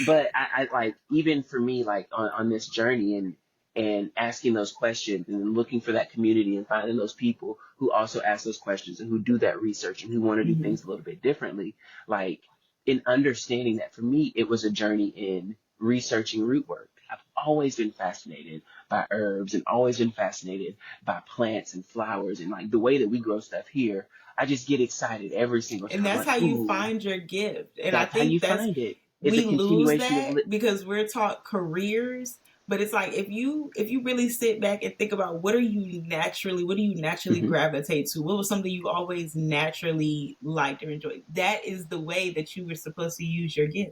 [SPEAKER 1] But I like, even for me, like on this journey and asking those questions and looking for that community and finding those people who also ask those questions and who do that research and who want to do things a little bit differently, like in understanding that for me, it was a journey in researching root work. I've always been fascinated by herbs and always been fascinated by plants and flowers and like the way that we grow stuff here. I just get excited every single
[SPEAKER 2] And
[SPEAKER 1] time.
[SPEAKER 2] that's
[SPEAKER 1] Like,
[SPEAKER 2] how you
[SPEAKER 1] ooh,
[SPEAKER 2] find your gift. And I
[SPEAKER 1] that's how you
[SPEAKER 2] think
[SPEAKER 1] find it. It's a
[SPEAKER 2] we lose
[SPEAKER 1] continuation of
[SPEAKER 2] that because we're taught careers. But it's like if you really sit back and think about what do you naturally
[SPEAKER 1] Mhm.
[SPEAKER 2] gravitate to? What was something you always naturally liked or enjoyed? That is the way that you were supposed to use your gift.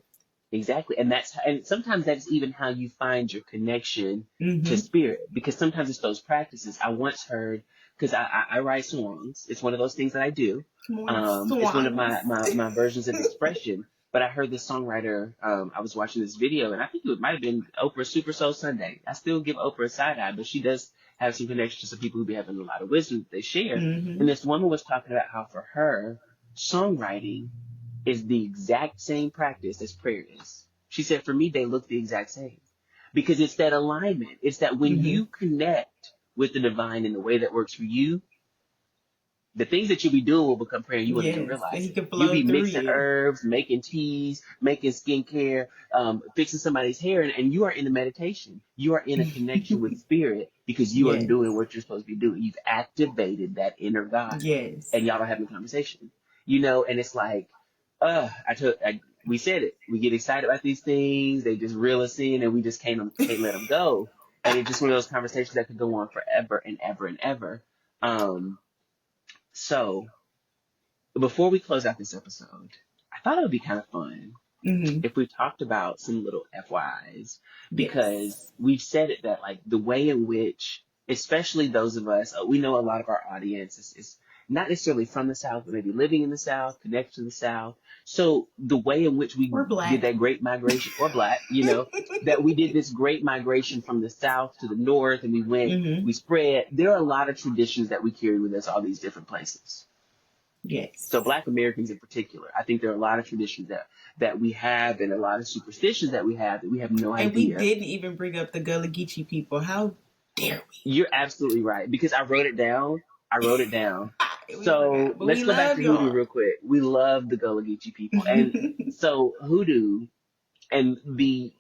[SPEAKER 1] Exactly. And sometimes that's even how you find your connection to spirit, because sometimes it's those practices. I once heard, because I write songs. It's one of those things that I do.
[SPEAKER 2] Come on,
[SPEAKER 1] It's one of
[SPEAKER 2] swans.
[SPEAKER 1] my versions of expression. But I heard this songwriter, I was watching this video, and I think it might have been Oprah Super Soul Sunday. I still give Oprah a side eye, but she does have some connection to some people who be having a lot of wisdom that they share. And this woman was talking about how for her, songwriting is the exact same practice as prayer is. She said, for me, they look the exact same because it's that alignment. It's that when you connect with the divine in the way that works for you, the things that you'll be doing will become prayer and you won't even
[SPEAKER 2] Yes, and
[SPEAKER 1] realize
[SPEAKER 2] he
[SPEAKER 1] it.
[SPEAKER 2] can
[SPEAKER 1] You'll
[SPEAKER 2] flow
[SPEAKER 1] be
[SPEAKER 2] through
[SPEAKER 1] mixing
[SPEAKER 2] you.
[SPEAKER 1] herbs, making teas, making skincare, fixing somebody's hair, and you are in a meditation. You are in a connection with spirit because you are
[SPEAKER 2] Yes,
[SPEAKER 1] doing what you're supposed to be doing. You've activated that inner God,
[SPEAKER 2] yes.
[SPEAKER 1] and y'all are having a conversation. And it's like, we said it. We get excited about these things. They just reel us in, and we just can't let them go. And it's just one of those conversations that could go on forever and ever and ever. Um, so before we close out this episode, I thought it would be kind of fun if we talked about some little FYIs, because
[SPEAKER 2] Yes.
[SPEAKER 1] we've said it that like the way in which, especially those of us, we know a lot of our audience is not necessarily from the South, but maybe living in the South, connected to the South. So the way in which we
[SPEAKER 2] We're
[SPEAKER 1] did
[SPEAKER 2] black.
[SPEAKER 1] that great migration, or Black, that we did this great migration from the South to the North, and we spread. There are a lot of traditions that we carry with us all these different places. So
[SPEAKER 2] Yes.
[SPEAKER 1] Black Americans in particular, I think there are a lot of traditions that we have and a lot of superstitions that we have no
[SPEAKER 2] And we
[SPEAKER 1] idea.
[SPEAKER 2] didn't even bring up the Gullah Geechee people. How dare
[SPEAKER 1] You're absolutely right, because I wrote it down. I wrote it down.
[SPEAKER 2] we? We
[SPEAKER 1] So
[SPEAKER 2] forgot. But
[SPEAKER 1] let's
[SPEAKER 2] we
[SPEAKER 1] go back
[SPEAKER 2] love
[SPEAKER 1] to Hoodoo
[SPEAKER 2] y'all.
[SPEAKER 1] real quick. We love the Gullah Geechee people. And so Hoodoo, and the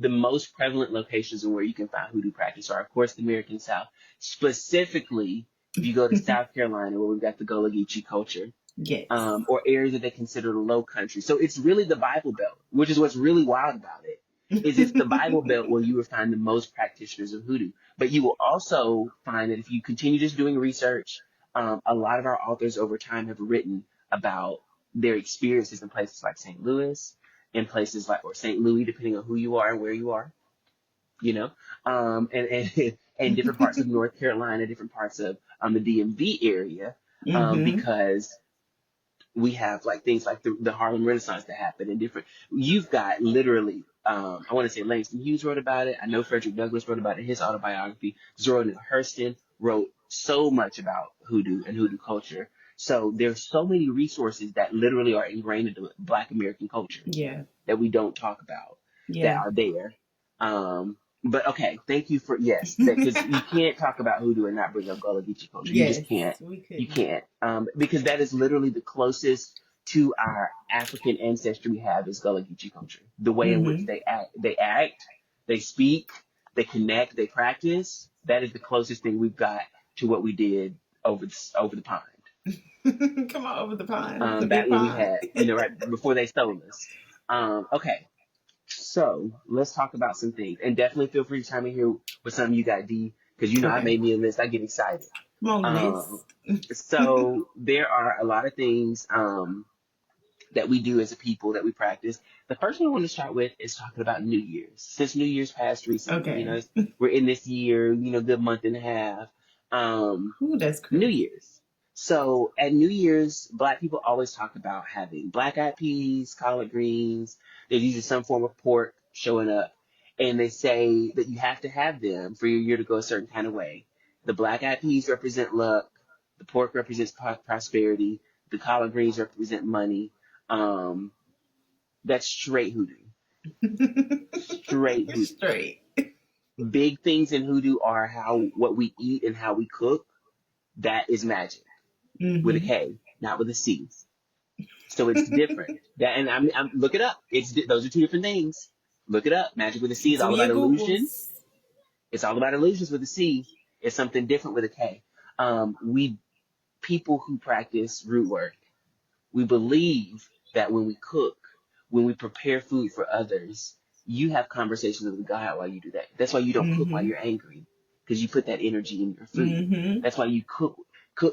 [SPEAKER 1] most prevalent locations in where you can find Hoodoo practice are, of course, the American South. Specifically, if you go to South Carolina, where we've got the Gullah Geechee culture,
[SPEAKER 2] Yes.
[SPEAKER 1] or areas that they consider the Low Country. So it's really the Bible Belt, which is what's really wild about it. Is it's the Bible Belt where you will find the most practitioners of Hoodoo. But you will also find that if you continue just doing research, a lot of our authors over time have written about their experiences in places like St. Louis, in places like, or St. Louis, depending on who you are and where you are, and different parts of North Carolina, different parts of the DMV area, because we have like things like the Harlem Renaissance that happened and different. You've got literally, I want to say Langston Hughes wrote about it. I know Frederick Douglass wrote about it in his autobiography. Zora Hurston wrote so much about Hoodoo and Hoodoo culture. So there's so many resources that literally are ingrained into Black American culture
[SPEAKER 2] Yeah.
[SPEAKER 1] that we don't talk about that
[SPEAKER 2] Yeah.
[SPEAKER 1] are there. But okay, thank you for, yes, that, because you can't talk about Hoodoo and not bring up Gullah Geechee culture. You just
[SPEAKER 2] Yes.
[SPEAKER 1] can't.
[SPEAKER 2] We
[SPEAKER 1] You
[SPEAKER 2] couldn't.
[SPEAKER 1] can't. Because that is literally the closest to our African ancestry we have is Gullah Geechee culture. The way in which they speak, they connect, they practice. That is the closest thing we've got to what we did over the pond.
[SPEAKER 2] Come on over the pond. It's a
[SPEAKER 1] Back
[SPEAKER 2] big
[SPEAKER 1] when we
[SPEAKER 2] pond.
[SPEAKER 1] had, right before they stole us. Okay. So let's talk about some things, and definitely feel free to chime in here with something you got, D, because I
[SPEAKER 2] Okay.
[SPEAKER 1] made me a list. I get excited.
[SPEAKER 2] Come on,
[SPEAKER 1] Um,
[SPEAKER 2] list.
[SPEAKER 1] so there are a lot of things that we do as a people that we practice. The first one I want to start with is talking about New Year's. Since New Year's passed recently,
[SPEAKER 2] Okay.
[SPEAKER 1] we're in this year, good month and a half.
[SPEAKER 2] Ooh, that's
[SPEAKER 1] New
[SPEAKER 2] crazy.
[SPEAKER 1] Year's. So at New Year's, Black people always talk about having black eyed peas, collard greens. There's usually some form of pork showing up. and they say that you have to have them for your year to go a certain kind of way. The black eyed peas represent luck. The pork represents prosperity. The collard greens represent money. Um, that's straight hoodoo. Straight hoodoo.
[SPEAKER 2] Straight.
[SPEAKER 1] Big things in hoodoo are what we eat and how we cook. That is magic with a K, not with a C. So it's different. That and I'm look it up. Those are two different things. Look it up. Magic with a C is
[SPEAKER 2] Do
[SPEAKER 1] all
[SPEAKER 2] your
[SPEAKER 1] about
[SPEAKER 2] Googles.
[SPEAKER 1] illusions. It's all about illusions with a C. It's something different with a K. We people who practice root work, we believe that when we cook, when we prepare food for others, you have conversations with God while you do that. That's why you don't cook while you're angry, because you put that energy in your food. That's why you cook.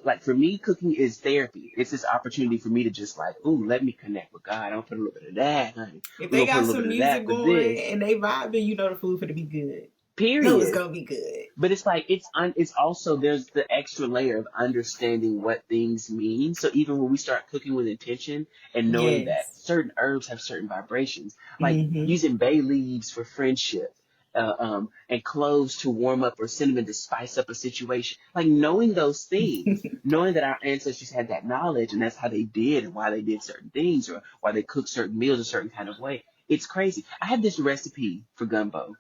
[SPEAKER 1] Like for me, cooking is therapy. It's this opportunity for me to just like, ooh, let me connect with God. I'm gonna put a little bit of that, honey.
[SPEAKER 2] If
[SPEAKER 1] We're
[SPEAKER 2] they
[SPEAKER 1] gonna put a
[SPEAKER 2] got
[SPEAKER 1] little
[SPEAKER 2] some
[SPEAKER 1] bit of that
[SPEAKER 2] music
[SPEAKER 1] for
[SPEAKER 2] going
[SPEAKER 1] this.
[SPEAKER 2] and they vibing, you know the food for to be good. No, it's
[SPEAKER 1] Period.
[SPEAKER 2] gonna be good.
[SPEAKER 1] But it's like it's also there's the extra layer of understanding what things mean. So even when we start cooking with intention and knowing that
[SPEAKER 2] Yes.
[SPEAKER 1] certain herbs have certain vibrations, like using bay leaves for friendship, and cloves to warm up or cinnamon to spice up a situation, like knowing those things, knowing that our ancestors had that knowledge and that's how they did and why they did certain things or why they cooked certain meals a certain kind of way. It's crazy. I had this recipe for gumbo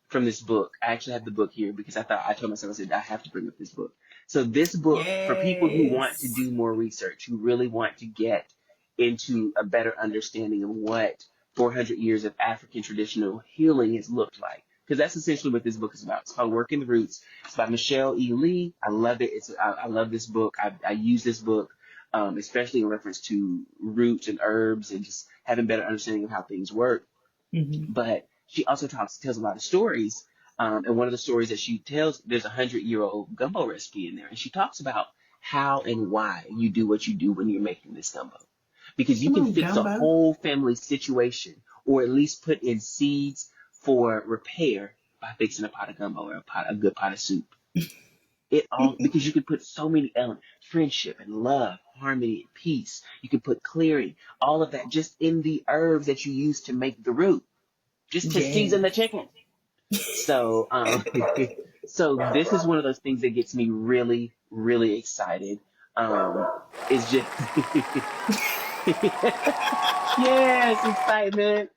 [SPEAKER 1] from this book. I actually have the book here because I told myself, I said, I have to bring up this book. So this book, for people who want to
[SPEAKER 2] Yes.
[SPEAKER 1] do more research, who really want to get into a better understanding of what 400 years of African traditional healing has looked like. Because that's essentially what this book is about. It's called Working the Roots. It's by Michelle E. Lee. I love it. I love this book. I use this book, especially in reference to roots and herbs and just having better understanding of how things work. But she also tells a lot of stories. And one of the stories that she tells, there's 100-year-old gumbo recipe in there. And she talks about how and why you do what you do when you're making this gumbo. Because you
[SPEAKER 2] Come
[SPEAKER 1] can
[SPEAKER 2] on,
[SPEAKER 1] fix a
[SPEAKER 2] gumbo.
[SPEAKER 1] whole family situation or at least put in seeds for repair by fixing a pot of gumbo or a good pot of soup. It all because you can put so many elements, friendship and love, harmony and peace. You can put clearing, all of that just in the herbs that you use to make the root, just to season
[SPEAKER 2] Yes.
[SPEAKER 1] the chicken. So, so this is one of those things that gets me really, really excited. It's just, yes, excitement.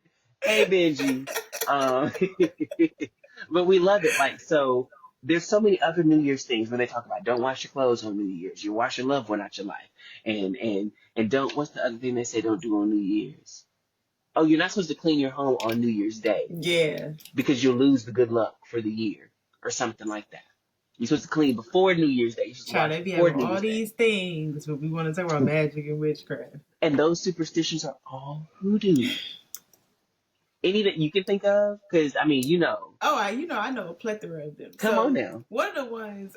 [SPEAKER 1] Hey, Benji. Um, but we love it. Like, so there's so many other New Year's things when they talk about don't wash your clothes on New Year's. You wash your loved one out your life. And don't, what's the other thing they say don't do on New Year's? Oh, you're not supposed to clean your home on New Year's Day
[SPEAKER 2] Yeah.
[SPEAKER 1] because you'll lose the good luck for the year or something like that. You're supposed to clean before New Year's Day. You're supposed to
[SPEAKER 2] Child,
[SPEAKER 1] wash
[SPEAKER 2] they be
[SPEAKER 1] before
[SPEAKER 2] having
[SPEAKER 1] New
[SPEAKER 2] all
[SPEAKER 1] Year's Day.
[SPEAKER 2] these things, but we want to talk about magic and witchcraft.
[SPEAKER 1] And those superstitions are all hoodoo. Any that you can think of? Because, I mean, you know.
[SPEAKER 2] Oh, I know a plethora of them.
[SPEAKER 1] Come on now.
[SPEAKER 2] One of the ones,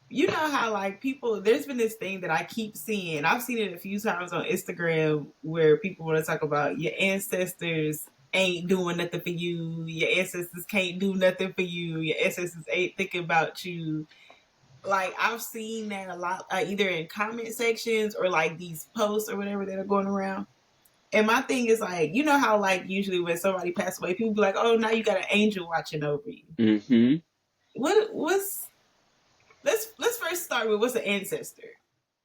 [SPEAKER 2] you know how like people, there's been this thing that I keep seeing. I've seen it a few times on Instagram where people want to talk about your ancestors ain't doing nothing for you. Your ancestors can't do nothing for you. Your ancestors ain't thinking about you. Like I've seen that a lot, either in comment sections or like these posts or whatever that are going around. And my thing is like, you know how like usually when somebody passed away, people be like, "Oh, now you got an angel watching over you."
[SPEAKER 1] Mm-hmm.
[SPEAKER 2] What's let's first start with what's an ancestor.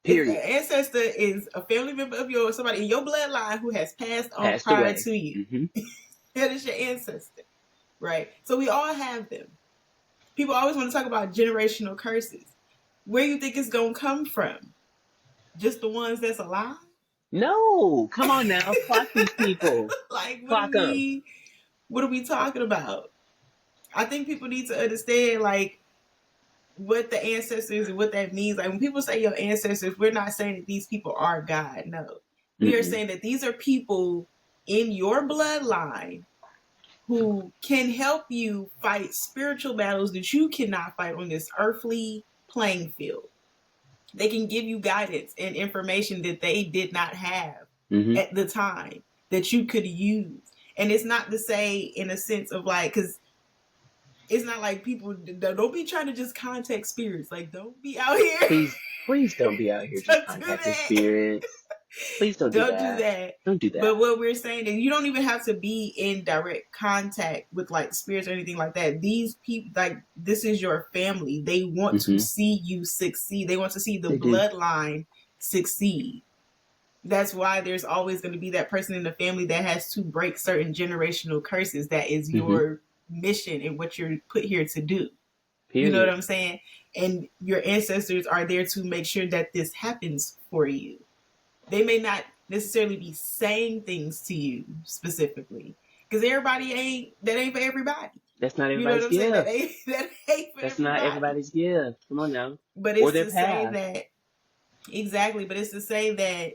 [SPEAKER 2] If an
[SPEAKER 1] Period.
[SPEAKER 2] ancestor is a family member of yours, somebody in your bloodline who has passed on
[SPEAKER 1] Passed
[SPEAKER 2] prior
[SPEAKER 1] away.
[SPEAKER 2] to you,
[SPEAKER 1] Mm-hmm.
[SPEAKER 2] that is your ancestor, right? So we all have them. People always want to talk about generational curses. Where you think it's gonna come from? Just the ones that's alive?
[SPEAKER 1] No. Come on now. Clock these people.
[SPEAKER 2] Like
[SPEAKER 1] Clock them.
[SPEAKER 2] what are we talking about? I think people need to understand like what the ancestors and what that means. Like when people say your ancestors, we're not saying that these people are God. No. We are saying that these are people in your bloodline who can help you fight spiritual battles that you cannot fight on this earthly playing field. They can give you guidance and information that they did not have at the time that you could use. And it's not to say in a sense of like, because it's not like people don't be trying to just contact spirits. Like, don't be out here.
[SPEAKER 1] Please don't be out here just contacting spirits. Please don't do
[SPEAKER 2] Don't do
[SPEAKER 1] that.
[SPEAKER 2] that.
[SPEAKER 1] Don't do
[SPEAKER 2] But
[SPEAKER 1] that.
[SPEAKER 2] what we're saying is you don't even have to be in direct contact with like spirits or anything like that. These people, like, this is your family. They want to
[SPEAKER 1] Mm-hmm.
[SPEAKER 2] see you succeed. They want to see the
[SPEAKER 1] They do.
[SPEAKER 2] bloodline succeed. That's why there's always going to be that person in the family that has to break certain generational curses. That is
[SPEAKER 1] Mm-hmm.
[SPEAKER 2] your mission and what you're put here to do. You know what
[SPEAKER 1] Period.
[SPEAKER 2] I'm saying? And your ancestors are there to make sure that this happens for you. They may not necessarily be saying things to you specifically because everybody ain't for everybody.
[SPEAKER 1] That's not
[SPEAKER 2] You know what
[SPEAKER 1] everybody's
[SPEAKER 2] I'm saying? That
[SPEAKER 1] gift.
[SPEAKER 2] ain't for
[SPEAKER 1] That's not
[SPEAKER 2] everybody.
[SPEAKER 1] everybody's gift. Come on now.
[SPEAKER 2] But
[SPEAKER 1] Or
[SPEAKER 2] it's
[SPEAKER 1] their
[SPEAKER 2] to say
[SPEAKER 1] path.
[SPEAKER 2] that exactly. But it's to say that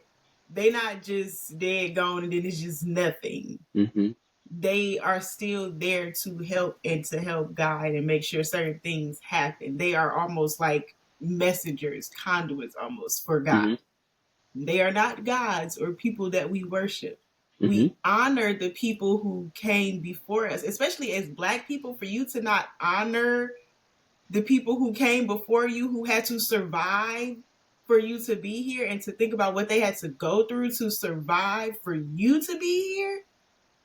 [SPEAKER 2] they not just dead gone and then it's just nothing.
[SPEAKER 1] Mm-hmm.
[SPEAKER 2] They are still there to help and to help guide and make sure certain things happen. They are almost like messengers, conduits almost for God.
[SPEAKER 1] Mm-hmm.
[SPEAKER 2] They are not gods or people that we worship.
[SPEAKER 1] Mm-hmm.
[SPEAKER 2] We honor the people who came before us, especially as Black people. For you to not honor the people who came before you, who had to survive for you to be here, and to think about what they had to go through to survive for you to be here,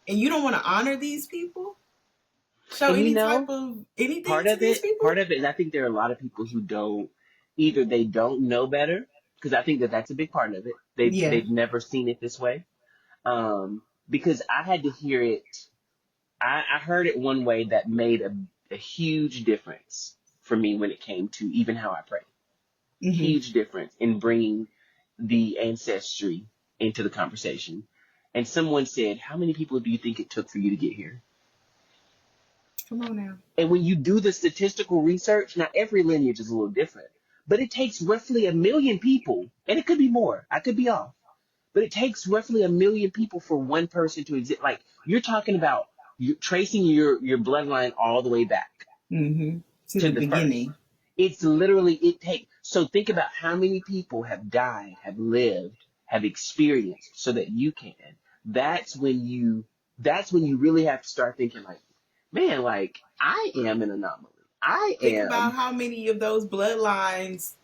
[SPEAKER 2] and you don't want to honor these people, show
[SPEAKER 1] And
[SPEAKER 2] any type of anything to these people.
[SPEAKER 1] part of it, and I think there are a lot of people who don't, either they don't know better, because I think that that's a big part of it.
[SPEAKER 2] Yeah.
[SPEAKER 1] They've never seen it this way. Because I had to hear it. I heard it one way that made a huge difference for me when it came to even how I pray.
[SPEAKER 2] Mm-hmm.
[SPEAKER 1] Huge difference in bringing the ancestry into the conversation. And someone said, "How many people do you think it took for you to get here?"
[SPEAKER 2] Come on now.
[SPEAKER 1] And when you do the statistical research, now every lineage is a little different, but it takes roughly 1 million people, and it could be more. I could be off, but it takes roughly 1 million people for one person to exist. Like, you're talking about you tracing your bloodline all the way back
[SPEAKER 2] Mm-hmm. To
[SPEAKER 1] to
[SPEAKER 2] the
[SPEAKER 1] the first.
[SPEAKER 2] beginning.
[SPEAKER 1] It's literally, it takes, so think about how many people have died, have lived, have experienced so that you can. That's when you, that's when you really have to start thinking like, man, like, I am an anomaly. I
[SPEAKER 2] Think about
[SPEAKER 1] am.
[SPEAKER 2] how many of those bloodlines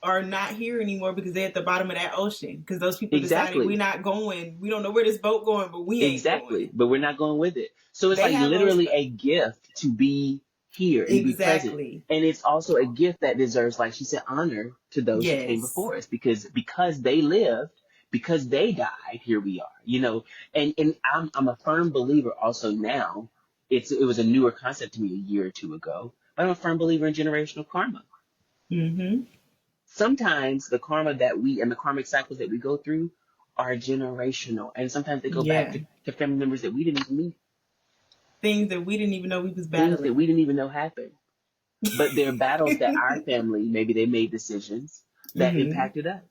[SPEAKER 2] are not here anymore because they're at the bottom of that ocean. Because those people decided we're
[SPEAKER 1] Exactly.
[SPEAKER 2] not going. We don't know where this boat going, but we ain't
[SPEAKER 1] Exactly.
[SPEAKER 2] going.
[SPEAKER 1] But we're not going with it. So it's
[SPEAKER 2] They
[SPEAKER 1] like
[SPEAKER 2] have those
[SPEAKER 1] literally a gift to be here and to be present.
[SPEAKER 2] exactly.
[SPEAKER 1] And it's also a gift that deserves, like she said, honor to those who came
[SPEAKER 2] Yes.
[SPEAKER 1] before us, because they lived, because they died, here we are. And I'm a firm believer also now. It was a newer concept to me a year or two ago, but I'm a firm believer in generational karma.
[SPEAKER 2] Mm-hmm.
[SPEAKER 1] Sometimes the karma that we and the karmic cycles that we go through are generational, and sometimes they go back
[SPEAKER 2] Yeah.
[SPEAKER 1] to family members that we didn't even meet,
[SPEAKER 2] Things that we didn't even know we was
[SPEAKER 1] things that
[SPEAKER 2] battling.
[SPEAKER 1] we didn't even know happened. But they're battles that our family, maybe they made decisions that
[SPEAKER 2] Mm-hmm.
[SPEAKER 1] impacted us.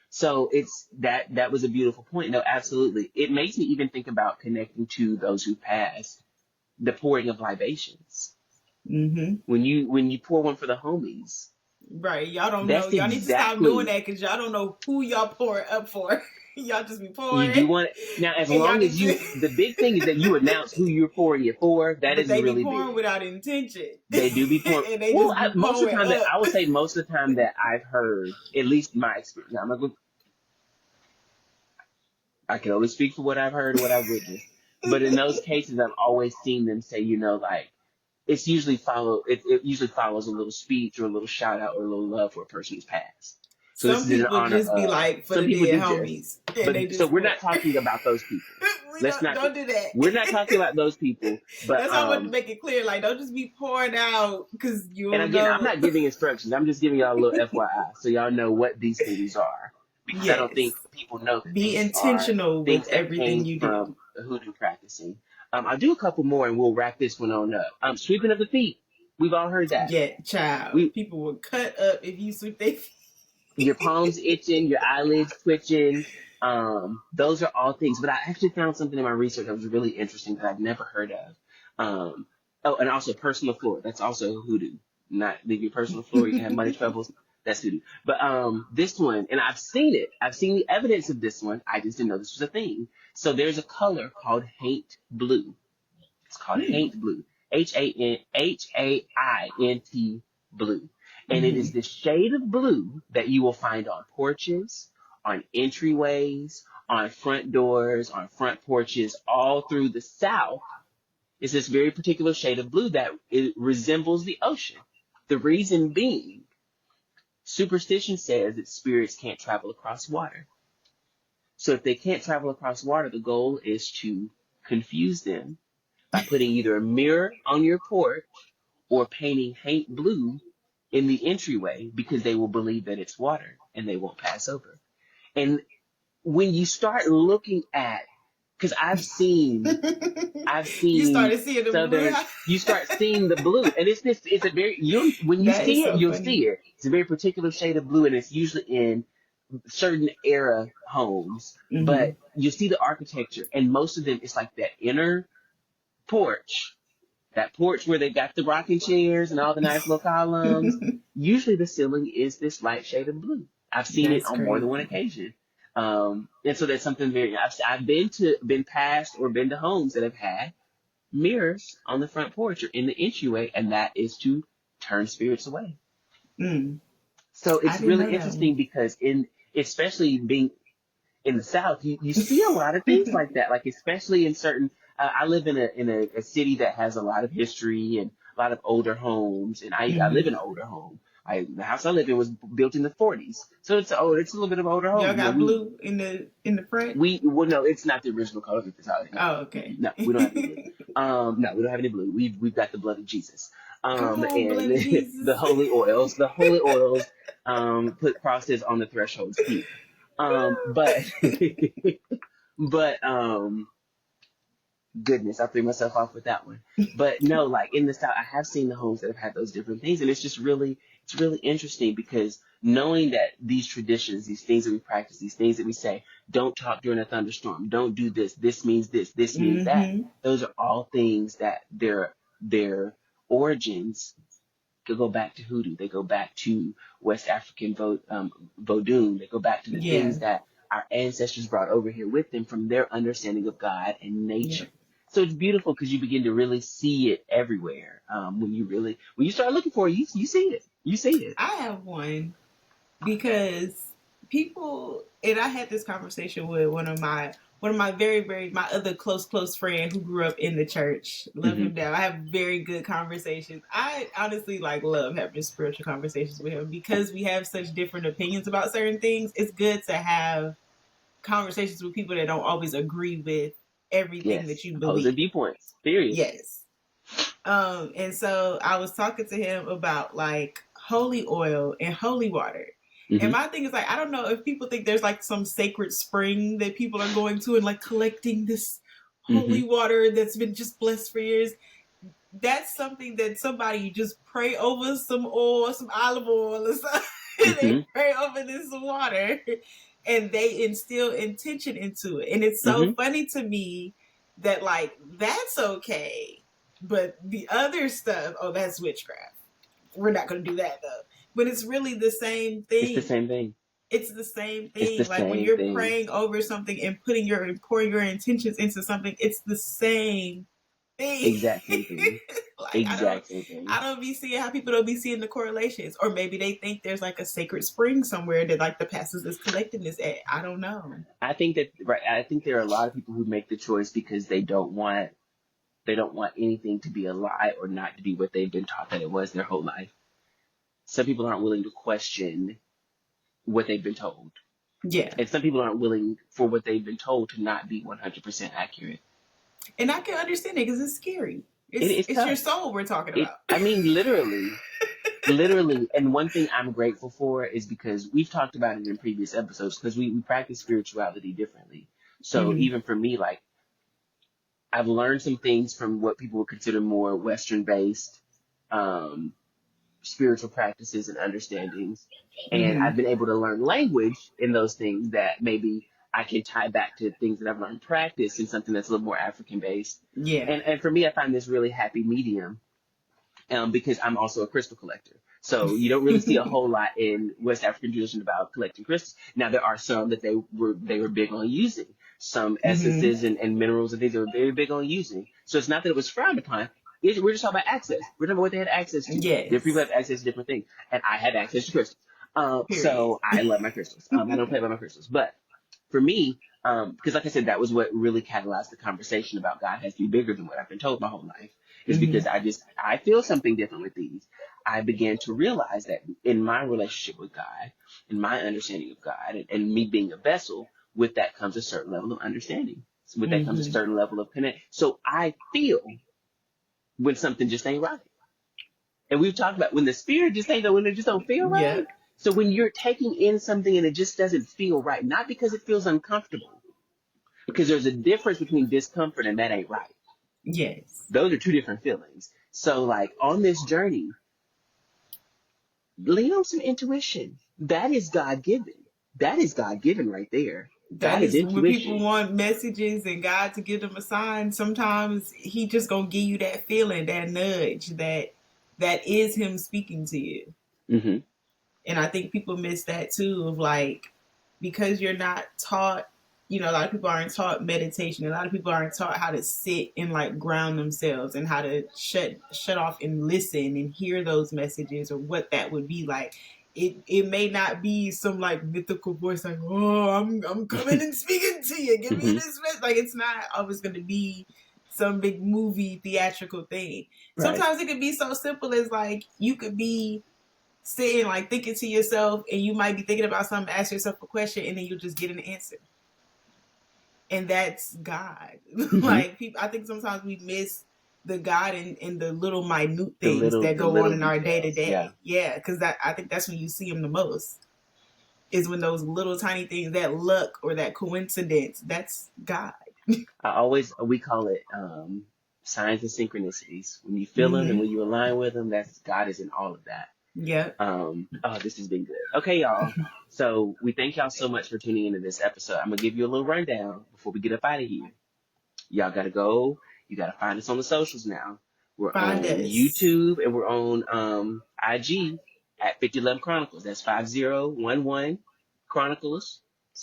[SPEAKER 1] So it's that was a beautiful point. No, absolutely. It makes me even think about connecting to those who passed, the pouring of libations.
[SPEAKER 2] Mm-hmm.
[SPEAKER 1] When you pour one for the homies,
[SPEAKER 2] Right. Y'all don't know.
[SPEAKER 1] that's
[SPEAKER 2] Y'all need to stop doing
[SPEAKER 1] exactly.
[SPEAKER 2] that because y'all don't know who y'all pouring up for. Y'all just be
[SPEAKER 1] You
[SPEAKER 2] pouring,
[SPEAKER 1] do want now, as
[SPEAKER 2] and y'all
[SPEAKER 1] long
[SPEAKER 2] need
[SPEAKER 1] as
[SPEAKER 2] to.
[SPEAKER 1] the big thing is that you announce who you're pouring it for. That
[SPEAKER 2] But
[SPEAKER 1] is
[SPEAKER 2] they be
[SPEAKER 1] really
[SPEAKER 2] pouring
[SPEAKER 1] big.
[SPEAKER 2] without intention,
[SPEAKER 1] They do be pouring.
[SPEAKER 2] and they
[SPEAKER 1] Well,
[SPEAKER 2] just be
[SPEAKER 1] most of the
[SPEAKER 2] pouring
[SPEAKER 1] time that
[SPEAKER 2] up.
[SPEAKER 1] I would say most of the time that I've heard, at least my experience. Now, I can only speak for what I've heard or what I've witnessed. But in those cases, I've always seen them say, like, it usually follows a little speech or a little shout out or a little love for a person who's passed. So this
[SPEAKER 2] Some
[SPEAKER 1] is in
[SPEAKER 2] people
[SPEAKER 1] honor
[SPEAKER 2] just be
[SPEAKER 1] of.
[SPEAKER 2] like for
[SPEAKER 1] Some
[SPEAKER 2] the
[SPEAKER 1] people
[SPEAKER 2] dead
[SPEAKER 1] do just,
[SPEAKER 2] homies, and they
[SPEAKER 1] but so
[SPEAKER 2] just
[SPEAKER 1] we're
[SPEAKER 2] pour.
[SPEAKER 1] not talking about those people.
[SPEAKER 2] We
[SPEAKER 1] Let's not.
[SPEAKER 2] don't do that.
[SPEAKER 1] We're not talking about those people. But
[SPEAKER 2] That's how I want to make it clear. Like, don't just be pouring out because you
[SPEAKER 1] and
[SPEAKER 2] don't
[SPEAKER 1] again, I'm
[SPEAKER 2] know.
[SPEAKER 1] not giving instructions. I'm just giving y'all a little FYI so y'all know what these things are, because I don't
[SPEAKER 2] Yes,
[SPEAKER 1] think people know that
[SPEAKER 2] be
[SPEAKER 1] these are
[SPEAKER 2] intentional with
[SPEAKER 1] things that
[SPEAKER 2] everything
[SPEAKER 1] came
[SPEAKER 2] you do.
[SPEAKER 1] from hoodoo practicing. I'll do a couple more and we'll wrap this one on up. Sweeping of the feet. We've all heard that.
[SPEAKER 2] Yeah, child.
[SPEAKER 1] We
[SPEAKER 2] People will cut up if you sweep their feet.
[SPEAKER 1] Your palms itching, your eyelids twitching. Those are all things. But I actually found something in my research that was really interesting that I've never heard of. Um, and also personal floor. That's also hoodoo. Not leave your personal floor. You can have money troubles. That's hoodoo. But this one, and I've seen it. I've seen the evidence of this one. I just didn't know this was a thing. So there's a color called haint blue. It's called
[SPEAKER 2] Hmm.
[SPEAKER 1] haint blue. Haint blue. And it
[SPEAKER 2] Mm-hmm.
[SPEAKER 1] is the shade of blue that you will find on porches, on entryways, on front doors, on front porches, all through the South. It's this very particular shade of blue that it resembles the ocean. The reason being, superstition says that spirits can't travel across water. So if they can't travel across water, the goal is to confuse them by putting either a mirror on your porch or painting Haint blue in the entryway because they will believe that it's water and they won't pass over. And when you start looking at, because I've
[SPEAKER 2] You
[SPEAKER 1] seen
[SPEAKER 2] started seeing the blue.
[SPEAKER 1] Southern, you start seeing the blue, and it's a very, when you
[SPEAKER 2] That is
[SPEAKER 1] see it,
[SPEAKER 2] so
[SPEAKER 1] you'll
[SPEAKER 2] funny.
[SPEAKER 1] see it. It's a very particular shade of blue, and it's usually in certain era homes, but you see the architecture, and most of them, it's like that inner porch, that porch where they got the rocking chairs and all the nice little columns. Usually the ceiling is this light shade of blue. I've seen it
[SPEAKER 2] That's
[SPEAKER 1] on more than one
[SPEAKER 2] crazy.
[SPEAKER 1] occasion. And so that's something I've been past or been to homes that have had mirrors on the front porch or in the entryway, and that is to turn spirits away.
[SPEAKER 2] Mm.
[SPEAKER 1] So
[SPEAKER 2] I
[SPEAKER 1] it's
[SPEAKER 2] didn't
[SPEAKER 1] really
[SPEAKER 2] know that one.
[SPEAKER 1] interesting because especially being in the South, you see a lot of things like that. Like especially in certain, I live in a city that has a lot of history and a lot of older homes, and I live in an older home. The house I live in was built in the 40s, so it's it's a little bit of an older
[SPEAKER 2] Y'all
[SPEAKER 1] home.
[SPEAKER 2] got blue in the front?
[SPEAKER 1] Well, no, it's not the original color of the solid. No,
[SPEAKER 2] Oh, okay.
[SPEAKER 1] no, we don't have any blue. No, we don't have any blue. We've got the blood of Jesus.
[SPEAKER 2] Come on,
[SPEAKER 1] And
[SPEAKER 2] bloody Jesus.
[SPEAKER 1] the holy oils, put crosses on the thresholds here. But, but, goodness, I threw myself off with that one. But no, like in the South, I have seen the homes that have had those different things, and it's really interesting because knowing that these traditions, these things that we practice, these things that we say, don't talk during a thunderstorm, don't do this, this means this means that. Those are all things that their origins could go back to hoodoo. They go back to West African Vodou. They go back to the
[SPEAKER 2] Yeah.
[SPEAKER 1] things that our ancestors brought over here with them from their understanding of God and
[SPEAKER 2] Yeah.
[SPEAKER 1] nature. So it's beautiful because you begin to really see it everywhere. When you start looking for it, you see it. You see it.
[SPEAKER 2] I have one because people, and I had this conversation with one of my very my other close friend who grew up in the church. Love
[SPEAKER 1] Mm-hmm.
[SPEAKER 2] him down. I have very good conversations. I honestly love having spiritual conversations with him because we have such different opinions about certain things. It's good to have conversations with people that don't always agree with everything that
[SPEAKER 1] Yes.
[SPEAKER 2] you
[SPEAKER 1] Opposing
[SPEAKER 2] believe.
[SPEAKER 1] viewpoints. Period.
[SPEAKER 2] Yes. And so I was talking to him about like holy oil and holy water. And
[SPEAKER 1] Mm-hmm.
[SPEAKER 2] my thing is like, I don't know if people think there's like some sacred spring that people are going to and like collecting this holy water that's been just blessed for years. That's something that somebody just pray over some oil, some olive oil or something. And they pray over this water and they instill intention into it. And it's so funny to me that like that's okay. But the other stuff, oh, that's witchcraft. We're not going to do that though. But it's really the same
[SPEAKER 1] It's the
[SPEAKER 2] thing.
[SPEAKER 1] same thing.
[SPEAKER 2] It's the same
[SPEAKER 1] It's the
[SPEAKER 2] thing. Like when
[SPEAKER 1] same
[SPEAKER 2] you're
[SPEAKER 1] thing.
[SPEAKER 2] praying over something and pouring your intentions into something, it's the same thing.
[SPEAKER 1] Exact same thing.
[SPEAKER 2] Like
[SPEAKER 1] Exact same thing.
[SPEAKER 2] I don't be seeing how people don't be seeing the correlations, or maybe they think there's like a sacred spring somewhere that like the pastors is collecting this at. I don't know.
[SPEAKER 1] I think that I think there are a lot of people who make the choice because they don't want anything to be a lie or not to be what they've been taught that it was their whole life. Some people aren't willing to question what they've been told.
[SPEAKER 2] Yeah.
[SPEAKER 1] And some people aren't willing for what they've been told to not be 100% accurate.
[SPEAKER 2] And I can understand it because it's scary.
[SPEAKER 1] It's
[SPEAKER 2] your soul we're talking about.
[SPEAKER 1] I mean, literally. Literally. And one thing I'm grateful for is because we've talked about it in previous episodes because we practice spirituality differently. So even for me, like, I've learned some things from what people would consider more Western based spiritual practices and understandings. And I've been able to learn language in those things that maybe I can tie back to things that I've learned practice in something that's a little more African based.
[SPEAKER 2] Yeah.
[SPEAKER 1] And for me, I find this really happy medium because I'm also a crystal collector. So you don't really see a whole lot in West African tradition about collecting crystals. Now there are some that they were big on using, some essences and minerals and things they were very big on using. So it's not that it was frowned upon. We're just talking about access. We're talking about what they had access to.
[SPEAKER 2] Yes.
[SPEAKER 1] Different people have access to different things, and I had access to crystals.
[SPEAKER 2] Period.
[SPEAKER 1] So I love my crystals. I don't play by my crystals, but for me, because like I said, that was what really catalyzed the conversation about God has to be bigger than what I've been told my whole life. Is
[SPEAKER 2] Mm-hmm.
[SPEAKER 1] because I feel something different with these. I began to realize that in my relationship with God, in my understanding of God, and me being a vessel, with that comes a certain level of understanding. With that comes a
[SPEAKER 2] Mm-hmm.
[SPEAKER 1] certain level of connect. So I feel when something just ain't right. And we've talked about when the spirit just ain't, when it just don't feel right.
[SPEAKER 2] Yep.
[SPEAKER 1] So when you're taking in something and it just doesn't feel right, not because it feels uncomfortable, because there's a difference between discomfort and that ain't right.
[SPEAKER 2] Yes.
[SPEAKER 1] Those are two different feelings. So like on this journey, lean on some intuition. That is God given. That is God given right there.
[SPEAKER 2] That
[SPEAKER 1] That is
[SPEAKER 2] is when people
[SPEAKER 1] intuition.
[SPEAKER 2] want messages and God to give them a sign. Sometimes He just gonna give you that feeling, that nudge, that is Him speaking to you.
[SPEAKER 1] Mm-hmm.
[SPEAKER 2] And I think people miss that too, of like, because you're not taught, a lot of people aren't taught meditation. A lot of people aren't taught how to sit and like ground themselves and how to shut off and listen and hear those messages or what that would be like. It may not be some like mythical voice like, oh, I'm coming and speaking to you. Give me
[SPEAKER 1] Mm-hmm.
[SPEAKER 2] this message. Like, it's not always going to be some big movie theatrical thing.
[SPEAKER 1] Right.
[SPEAKER 2] Sometimes it could be so simple as like you could be sitting like thinking to yourself, and you might be thinking about something, ask yourself a question, and then you'll just get an answer. And that's God.
[SPEAKER 1] Mm-hmm.
[SPEAKER 2] Like, people, I think sometimes we miss the God in the little minute
[SPEAKER 1] The
[SPEAKER 2] things
[SPEAKER 1] little
[SPEAKER 2] that
[SPEAKER 1] the
[SPEAKER 2] go on
[SPEAKER 1] little
[SPEAKER 2] in our day to
[SPEAKER 1] details. Yeah.
[SPEAKER 2] day. Yeah, because I think that's when you see Him the most. Is when those little tiny things, that luck or that coincidence, that's God.
[SPEAKER 1] We call it signs and synchronicities. When you feel them and
[SPEAKER 2] Mm-hmm.
[SPEAKER 1] when you align with them, that's God is in all of that.
[SPEAKER 2] Yep.
[SPEAKER 1] Oh, this has been good. Okay, y'all. So we thank y'all so much for tuning into this episode. I'm gonna give you a little rundown before we get up out of here. Y'all gotta go. You gotta find us on the socials now. We're
[SPEAKER 2] Find
[SPEAKER 1] on
[SPEAKER 2] us.
[SPEAKER 1] YouTube and we're on IG at 5011 Chronicles. That's 5011 Chronicles.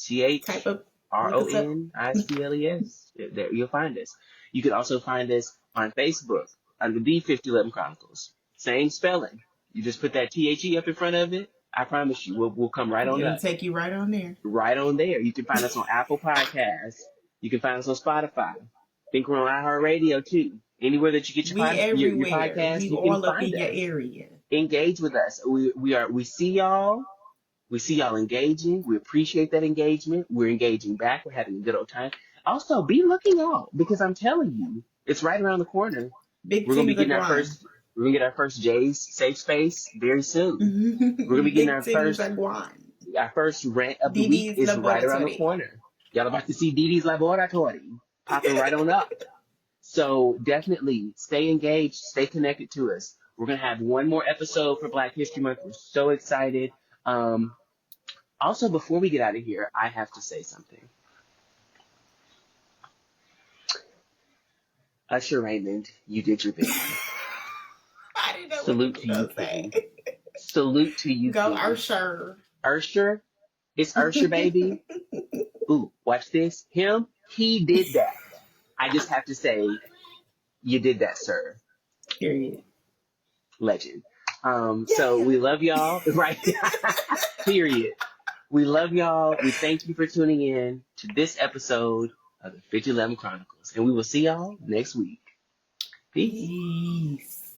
[SPEAKER 2] Type up, look us up.
[SPEAKER 1] CHRONICLES. There you'll find us. You can also find us on Facebook under the 5011 Chronicles. Same spelling. You just put that THE up in front of it. I promise you, we'll come right on
[SPEAKER 2] It'll
[SPEAKER 1] up.
[SPEAKER 2] take you right on there.
[SPEAKER 1] Right on there. You can find us on Apple Podcasts. You can find us on Spotify. I think we're on iHeartRadio too. Anywhere that you get
[SPEAKER 2] We
[SPEAKER 1] your
[SPEAKER 2] everywhere.
[SPEAKER 1] podcast,
[SPEAKER 2] We
[SPEAKER 1] you can
[SPEAKER 2] all up
[SPEAKER 1] find
[SPEAKER 2] in your
[SPEAKER 1] us.
[SPEAKER 2] area.
[SPEAKER 1] Engage with us. We see y'all. We see y'all engaging. We appreciate that engagement. We're engaging back. We're having a good old time. Also, be looking out because I'm telling you, it's right around the corner.
[SPEAKER 2] Big
[SPEAKER 1] We're gonna be
[SPEAKER 2] things are
[SPEAKER 1] getting
[SPEAKER 2] gone.
[SPEAKER 1] we're gonna get our first Jay's safe space very soon. We're gonna be getting
[SPEAKER 2] Big things are gone.
[SPEAKER 1] our first rant of the week
[SPEAKER 2] DiDi's
[SPEAKER 1] is right around the
[SPEAKER 2] laboratory.
[SPEAKER 1] corner. Y'all about to see DiDi's laboratory popping right on up. So definitely stay engaged, stay connected to us. We're gonna have one more episode for Black History Month. We're so excited. Also, before we get out of here, I have to say something. Usher Raymond, you did your thing.
[SPEAKER 2] I didn't know what you
[SPEAKER 1] Salute
[SPEAKER 2] were
[SPEAKER 1] to you,
[SPEAKER 2] going to
[SPEAKER 1] King.
[SPEAKER 2] say.
[SPEAKER 1] Salute to you,
[SPEAKER 2] Go
[SPEAKER 1] King.
[SPEAKER 2] Ursher.
[SPEAKER 1] Ursher, it's Ursher, baby. Ooh, watch this. He did that. I just have to say, you did that, sir.
[SPEAKER 2] Period.
[SPEAKER 1] Legend. So
[SPEAKER 2] Yeah.
[SPEAKER 1] we love y'all, right? Period. We love y'all. We thank you for tuning in to this episode of the 5011 Chronicles. And we will see y'all next week. Peace.
[SPEAKER 2] Peace.